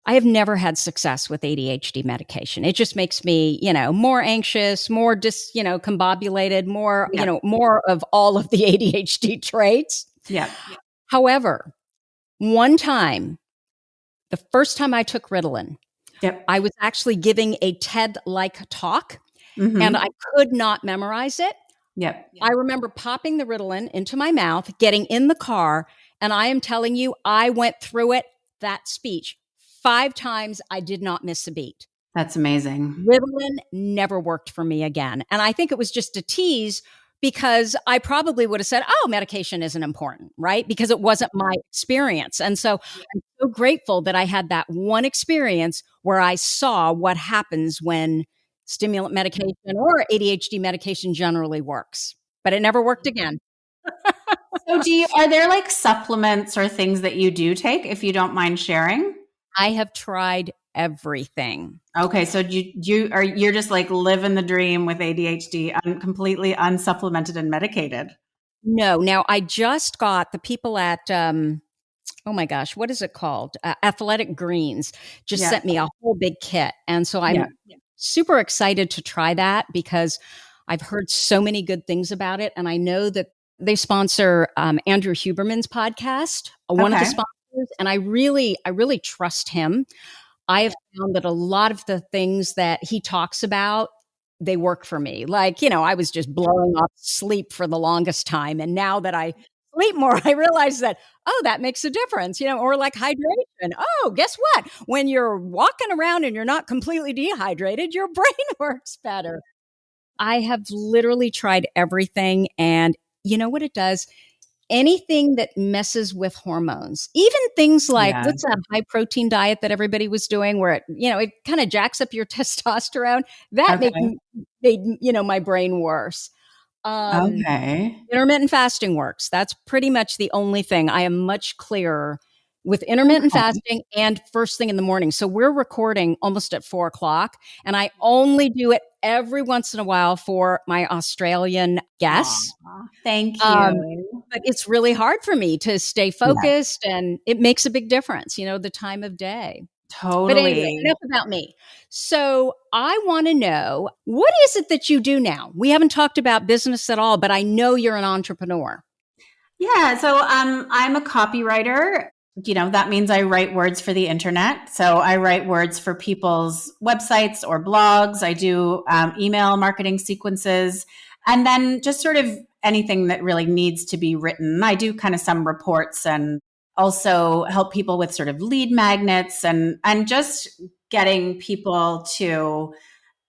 Speaker 2: I have never had success with ADHD medication. It just makes me, more anxious, more combobulated, more, more of all of the ADHD traits.
Speaker 1: Yeah.
Speaker 2: However, one time, the first time I took Ritalin, I was actually giving a TED-like talk, and I could not memorize it. I remember popping the Ritalin into my mouth, getting in the car, and I am telling you, I went through that speech 5 times. I did not miss a beat.
Speaker 1: That's amazing.
Speaker 2: Ritalin never worked for me again. And I think it was just a tease because I probably would have said, oh, medication isn't important, right? Because it wasn't my experience. And so I'm so grateful that I had that one experience where I saw what happens when stimulant medication or ADHD medication generally works. But it never worked again.
Speaker 1: So are there like supplements or things that you do take, if you don't mind sharing?
Speaker 2: I have tried everything.
Speaker 1: Okay, so you're just like living the dream with ADHD, completely unsupplemented and medicated.
Speaker 2: No, now I just got the people at oh my gosh, what is it called? Athletic Greens just sent me a whole big kit, and so I'm super excited to try that because I've heard so many good things about it, and I know that they sponsor Andrew Huberman's podcast, one of the sponsors, and I really trust him. I have found that a lot of the things that he talks about, they work for me. Like, I was just blowing off sleep for the longest time. And now that I sleep more, I realize that, that makes a difference, or like hydration. Oh, guess what? When you're walking around and you're not completely dehydrated, your brain works better. I have literally tried everything. And you know what it does? Anything that messes with hormones, even things like what's that high protein diet that everybody was doing where it kind of jacks up your testosterone, that made my brain worse. Intermittent fasting works. That's pretty much the only thing. I am much clearer with intermittent fasting and first thing in the morning. So we're recording almost at 4:00 and I only do it every once in a while for my Australian guests.
Speaker 1: Thank you.
Speaker 2: But it's really hard for me to stay focused and it makes a big difference, the time of day. But anyway,
Speaker 1: Totally.
Speaker 2: enough about me. So I want to know, what is it that you do now? We haven't talked about business at all, but I know you're an entrepreneur.
Speaker 1: Yeah, so I'm a copywriter. That means I write words for the internet. So I write words for people's websites or blogs. I do email marketing sequences, and then just sort of anything that really needs to be written. I do kind of some reports and also help people with sort of lead magnets and just getting people to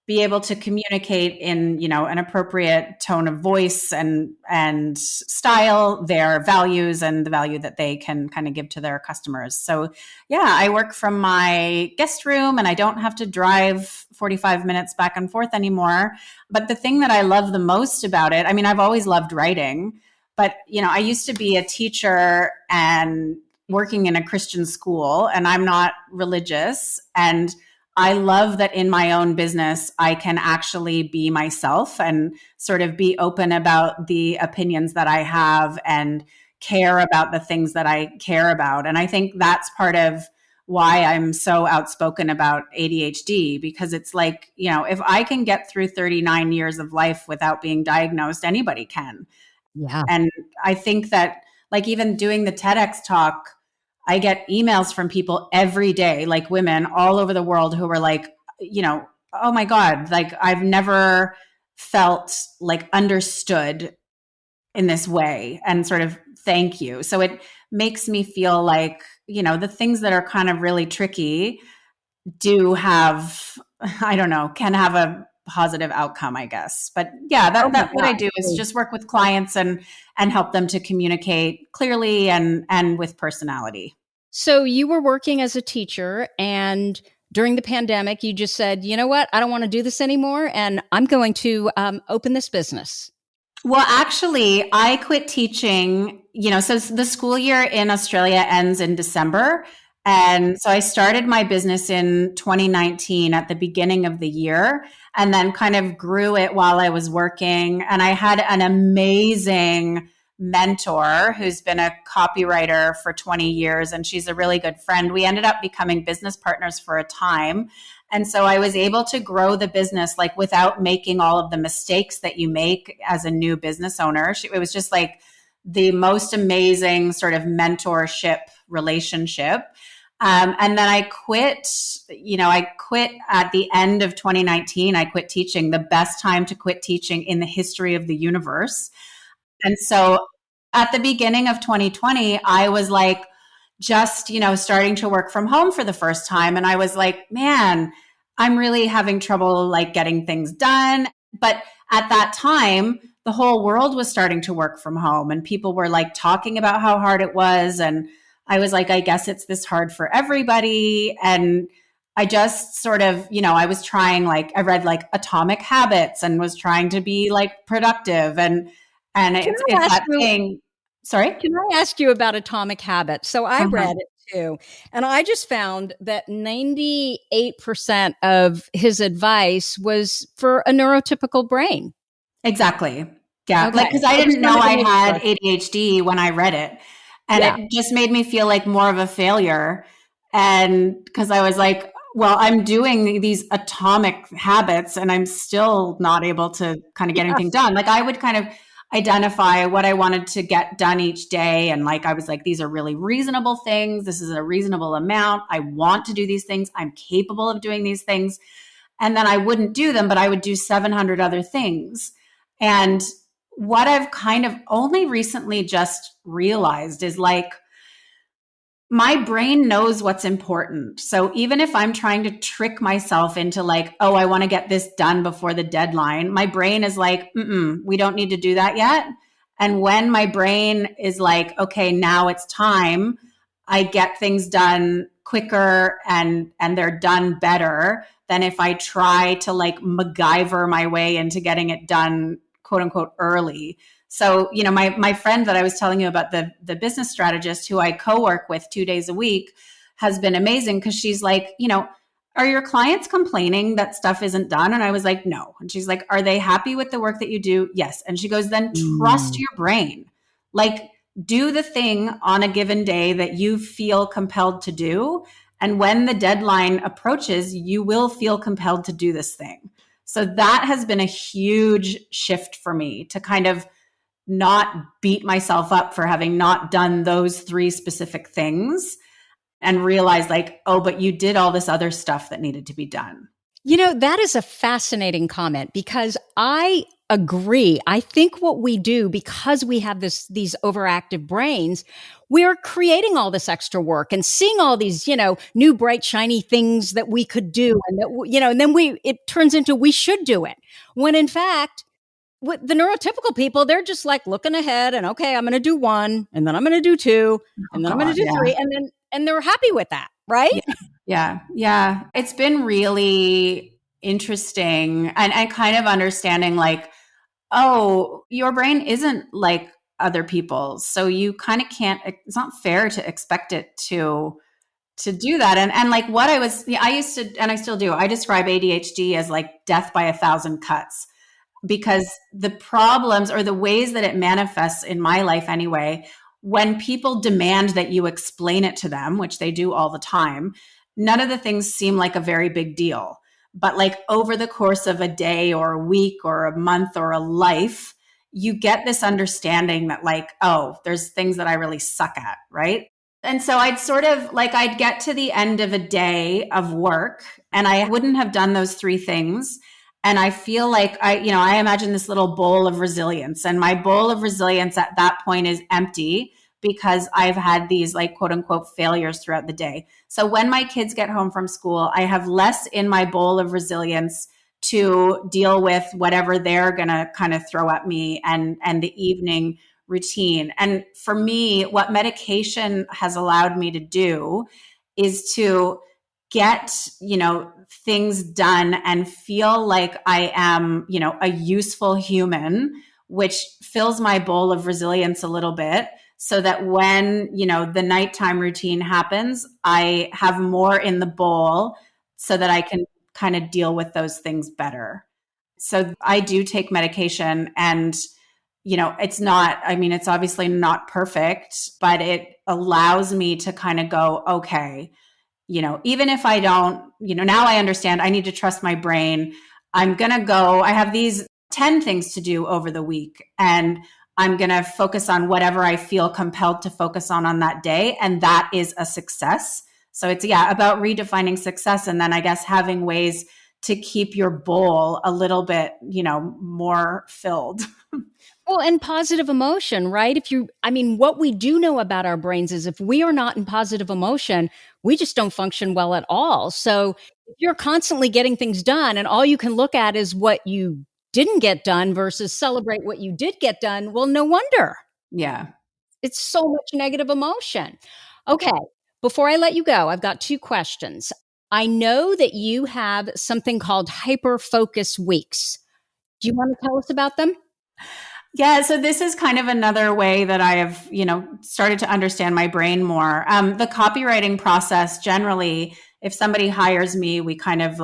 Speaker 1: be able to communicate in an appropriate tone of voice and style their values and the value that they can kind of give to their customers. So yeah, I work from my guest room and I don't have to drive 45 minutes back and forth anymore. But the thing that I love the most about it, I mean, I've always loved writing, but I used to be a teacher and working in a Christian school, and I'm not religious, and I love that in my own business, I can actually be myself and sort of be open about the opinions that I have and care about the things that I care about. And I think that's part of why I'm so outspoken about ADHD, because it's like, if I can get through 39 years of life without being diagnosed, anybody can.
Speaker 2: Yeah.
Speaker 1: And I think that, like, even doing the TEDx talk, I get emails from people every day, like women all over the world who are like, oh my God, like I've never felt like understood in this way, and sort of thank you. So it makes me feel like, the things that are kind of really tricky do have, I don't know, can have a positive outcome, I guess. But yeah, that what I do is just work with clients and help them to communicate clearly and with personality.
Speaker 2: So you were working as a teacher, and during the pandemic, you just said, you know what, I don't want to do this anymore, and I'm going to open this business.
Speaker 1: Well, actually, I quit teaching, so the school year in Australia ends in December. And so I started my business in 2019 at the beginning of the year, and then kind of grew it while I was working. And I had an amazing mentor who's been a copywriter for 20 years, and she's a really good friend. We ended up becoming business partners for a time. And so I was able to grow the business like without making all of the mistakes that you make as a new business owner. It was just like the most amazing sort of mentorship relationship. And then I quit, I quit at the end of 2019. I quit teaching, the best time to quit teaching in the history of the universe. And so at the beginning of 2020, I was like, just, starting to work from home for the first time. And I was like, man, I'm really having trouble like getting things done. But at that time, the whole world was starting to work from home, and people were like talking about how hard it was. And I was like, I guess it's this hard for everybody. And I just sort of, I was trying, like, I read like Atomic Habits and was trying to be like productive. And it's that thing. Sorry?
Speaker 2: Can I ask you about Atomic Habits? So I read it too, and I just found that 98% of his advice was for a neurotypical brain.
Speaker 1: Exactly. Yeah. Okay. Like, because I didn't know I had ADHD when I read it. And it just made me feel like more of a failure. And because I was like, well, I'm doing these atomic habits and I'm still not able to kind of get anything done. Like, I would kind of identify what I wanted to get done each day. And like, I was like, these are really reasonable things. This is a reasonable amount. I want to do these things. I'm capable of doing these things. And then I wouldn't do them, but I would do 700 other things. And what I've kind of only recently just realized is like, my brain knows what's important. So even if I'm trying to trick myself into like, oh, I want to get this done before the deadline, my brain is like, we don't need to do that yet. And when my brain is like, okay, now it's time, I get things done quicker and they're done better than if I try to like MacGyver my way into getting it done, quote unquote, early. So, my friend that I was telling you about, the business strategist who I co-work with 2 days a week, has been amazing, because she's like, are your clients complaining that stuff isn't done? And I was like, no. And she's like, are they happy with the work that you do? Yes. And she goes, then trust your brain. Like, do the thing on a given day that you feel compelled to do, And when the deadline approaches, you will feel compelled to do this thing. So that has been a huge shift for me, to kind of not beat myself up for having not done those 3 specific things, and realize like, oh, but you did all this other stuff that needed to be done.
Speaker 2: That is a fascinating comment, because I agree. I think what we do, because we have these overactive brains, we're creating all this extra work and seeing all these, new bright, shiny things that we could do. And that, and then it turns into we should do it. When in fact, with the neurotypical people, they're just like looking ahead and, okay, I'm going to do 1, and then I'm going to do 2, and then I'm going to do 3. And they're happy with that. Right?
Speaker 1: Yeah. It's been really interesting, and kind of understanding like, oh, your brain isn't like other people's. So you kind of can't, it's not fair to expect it to do that. And like what I used to, and I still do, I describe ADHD as like death by 1,000 cuts, because the problems, or the ways that it manifests in my life anyway, when people demand that you explain it to them, which they do all the time, none of the things seem like a very big deal. But like over the course of a day or a week or a month or a life, you get this understanding that like, oh, there's things that I really suck at, right? And so I'd get to the end of a day of work and I wouldn't have done those 3 things. And I feel like I imagine this little bowl of resilience, and my bowl of resilience at that point is empty, because I've had these like quote unquote failures throughout the day. So when my kids get home from school, I have less in my bowl of resilience to deal with whatever they're going to kind of throw at me and the evening routine. And for me, what medication has allowed me to do is to get, things done and feel like I am, a useful human, which fills my bowl of resilience a little bit, so that when, the nighttime routine happens, I have more in the bowl so that I can kind of deal with those things better. So I do take medication, and, it's obviously not perfect, but it allows me to kind of go, okay, even if I don't, now I understand I need to trust my brain. I'm going to go, I have these 10 things to do over the week, and I'm going to focus on whatever I feel compelled to focus on that day. And that is a success. So it's, about redefining success. And then I guess having ways to keep your bowl a little bit, more filled.
Speaker 2: Well, and positive emotion, right? What we do know about our brains is if we are not in positive emotion, we just don't function well at all. So if you're constantly getting things done and all you can look at is what you didn't get done versus celebrate what you did get done, well, no wonder.
Speaker 1: Yeah.
Speaker 2: It's so much negative emotion. Okay. Before I let you go, I've got 2 questions. I know that you have something called hyperfocus weeks. Do you want to tell us about them?
Speaker 1: Yeah, so this is kind of another way that I have, started to understand my brain more. The copywriting process, generally, if somebody hires me, we kind of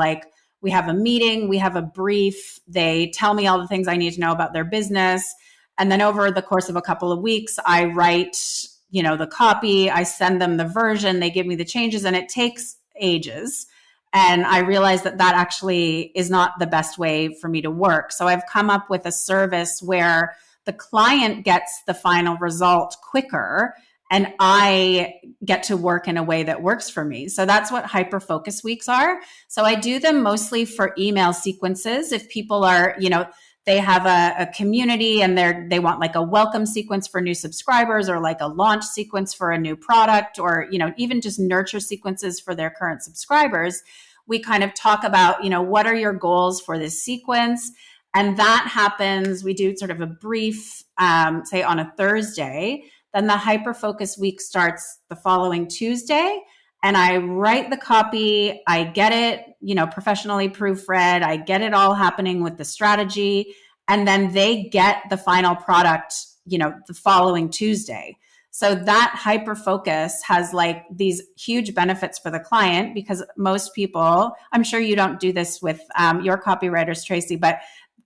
Speaker 1: we have a meeting, we have a brief, they tell me all the things I need to know about their business. And then over the course of a couple of weeks, I write, the copy, I send them the version, they give me the changes, and it takes ages. And I realized that actually is not the best way for me to work. So I've come up with a service where the client gets the final result quicker, and I get to work in a way that works for me. So that's what hyperfocus weeks are. So I do them mostly for email sequences. If people are, they have a community and they want like a welcome sequence for new subscribers, or like a launch sequence for a new product, or, even just nurture sequences for their current subscribers. We kind of talk about, what are your goals for this sequence? And that happens, we do sort of a brief, say on a Thursday, then the hyperfocus week starts the following Tuesday. And I write the copy, I get it, professionally proofread, I get it all happening with the strategy, and then they get the final product, the following Tuesday. So that hyperfocus has like these huge benefits for the client, because most people, I'm sure you don't do this with your copywriters, Tracy, but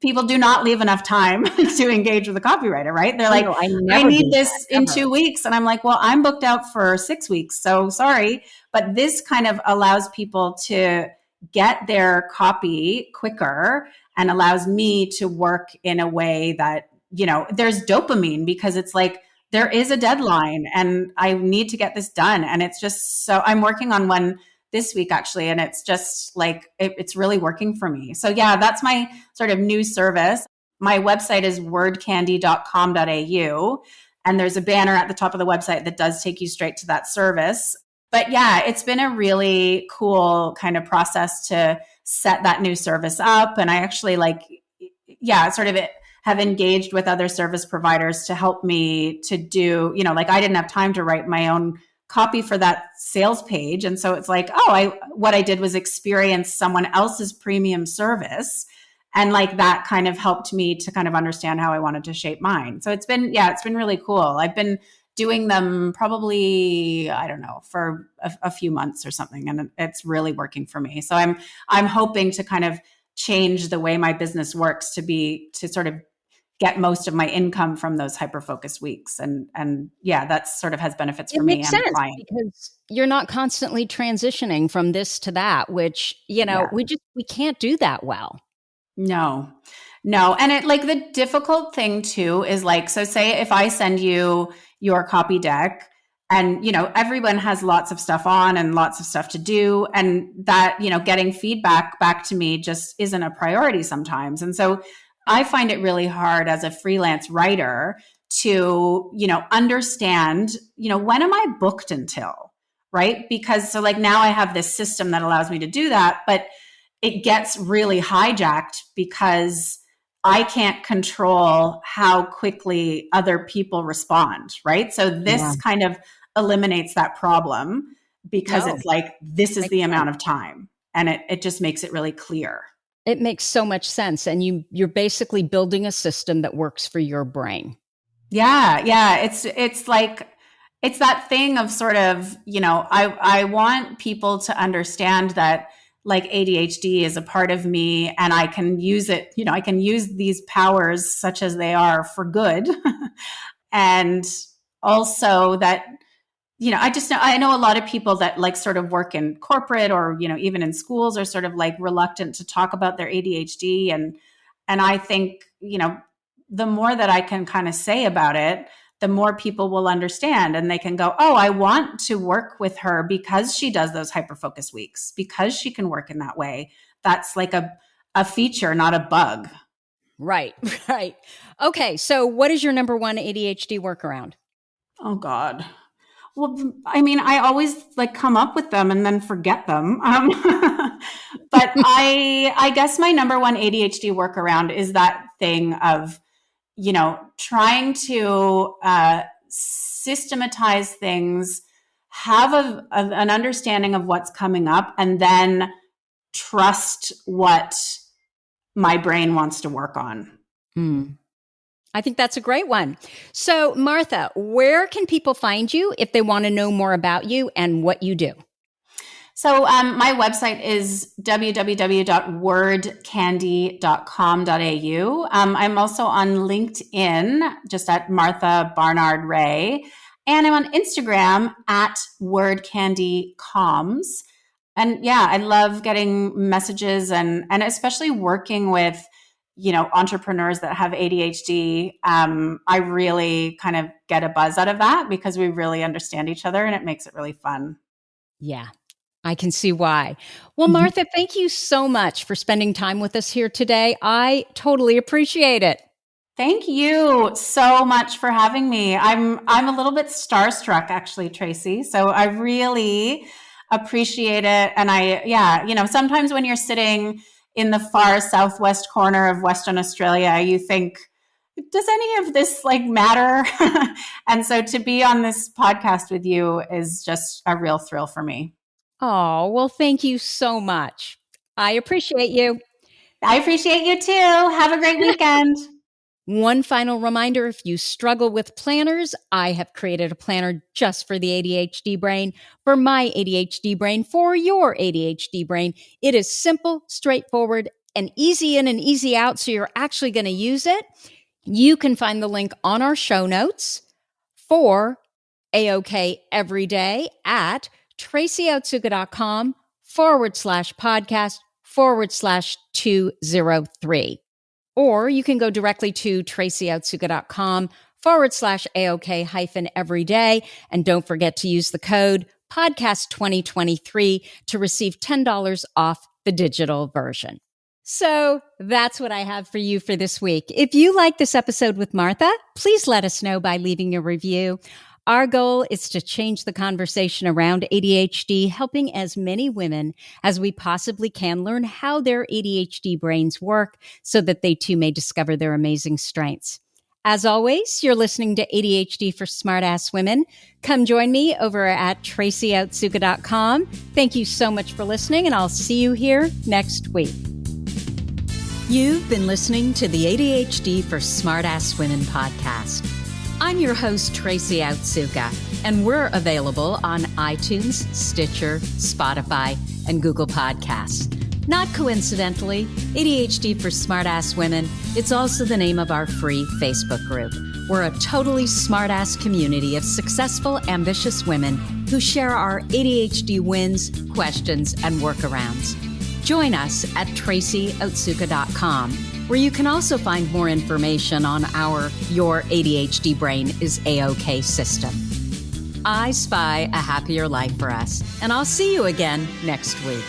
Speaker 1: people do not leave enough time to engage with a copywriter, right? They're like,
Speaker 2: No, I
Speaker 1: I
Speaker 2: never
Speaker 1: need
Speaker 2: do
Speaker 1: this
Speaker 2: that,
Speaker 1: in
Speaker 2: ever.
Speaker 1: 2 weeks. And I'm like, well, I'm booked out for 6 weeks. So sorry. But this kind of allows people to get their copy quicker and allows me to work in a way that, there's dopamine because it's like, there is a deadline and I need to get this done. And it's just so I'm working on one this week actually. And it's just like, it's really working for me. So yeah, that's my sort of new service. My website is wordcandy.com.au. And there's a banner at the top of the website that does take you straight to that service. But yeah, it's been a really cool kind of process to set that new service up. And I actually sort of have engaged with other service providers to help me to do, I didn't have time to write my own copy for that sales page. And so it's like, what I did was experience someone else's premium service. And that kind of helped me to kind of understand how I wanted to shape mine. So it's been really cool. I've been doing them probably, I don't know, for a few months or something. And it's really working for me. So I'm hoping to kind of change the way my business works to sort of get most of my income from those hyper-focused weeks. And yeah, that sort of has benefits for me and the client.
Speaker 2: Because you're not constantly transitioning from this to that, which, we can't do that well.
Speaker 1: No. And the difficult thing too is so say if I send you your copy deck and, everyone has lots of stuff on and lots of stuff to do, and that, getting feedback back to me just isn't a priority sometimes. And so I find it really hard as a freelance writer to, understand, when am I booked until, right? Because now I have this system that allows me to do that, but it gets really hijacked because I can't control how quickly other people respond, right? So this kind of eliminates that problem because it's this is the amount of time, and it just makes it really clear.
Speaker 2: It makes so much sense. And you're basically building a system that works for your brain.
Speaker 1: Yeah. It's that thing of sort of, I want people to understand that ADHD is a part of me and I can use it, I can use these powers such as they are for good. And also that, I know a lot of people that sort of work in corporate or, even in schools are sort of reluctant to talk about their ADHD. And I think, the more that I can kind of say about it, the more people will understand and they can go, oh, I want to work with her because she does those hyper-focus weeks, because she can work in that way. That's a feature, not a bug.
Speaker 2: Right. Okay. So what is your number one ADHD workaround?
Speaker 1: Oh, God. Well, I mean, I always come up with them and then forget them. But I guess my number one ADHD workaround is that thing of, trying to systematize things, have an understanding of what's coming up, and then trust what my brain wants to work on.
Speaker 2: I think that's a great one. So, Martha, where can people find you if they want to know more about you and what you do?
Speaker 1: So my website is www.wordcandy.com.au. I'm also on LinkedIn, just at Martha Barnard-Rae. And I'm on Instagram at wordcandycoms. And yeah, I love getting messages and especially working with, entrepreneurs that have ADHD. I really kind of get a buzz out of that because we really understand each other and it makes it really fun.
Speaker 2: Yeah. I can see why. Well, Martha, thank you so much for spending time with us here today. I totally appreciate it.
Speaker 1: Thank you so much for having me. I'm a little bit starstruck, actually, Tracy. So I really appreciate it. And sometimes when you're sitting in the far southwest corner of Western Australia, you think, does any of this matter? And so to be on this podcast with you is just a real thrill for me.
Speaker 2: Oh, well, thank you so much. I appreciate you.
Speaker 1: I appreciate you too. Have a great weekend.
Speaker 2: One final reminder, if you struggle with planners, I have created a planner just for the ADHD brain, for my ADHD brain, for your ADHD brain. It is simple, straightforward, and easy in and easy out so you're actually going to use it, you can find the link on our show notes for AOK Every Day at tracyotsuka.com/podcast/203. Or you can go directly to tracyotsuka.com/AOK-everyday. And don't forget to use the code podcast2023 to receive $10 off the digital version. So that's what I have for you for this week. If you like this episode with Martha, please let us know by leaving a review. Our goal is to change the conversation around ADHD, helping as many women as we possibly can learn how their ADHD brains work so that they too may discover their amazing strengths. As always, you're listening to ADHD for Smartass Women. Come join me over at tracyotsuka.com. Thank you so much for listening, and I'll see you here next week. You've been listening to the ADHD for Smartass Women podcast. I'm your host, Tracy Otsuka, and we're available on iTunes, Stitcher, Spotify, and Google Podcasts. Not coincidentally, ADHD for Smartass Women, it's also the name of our free Facebook group. We're a totally smartass community of successful, ambitious women who share our ADHD wins, questions, and workarounds. Join us at tracyotsuka.com, where you can also find more information on our Your ADHD Brain is A-OK system. I spy a happier life for us, and I'll see you again next week.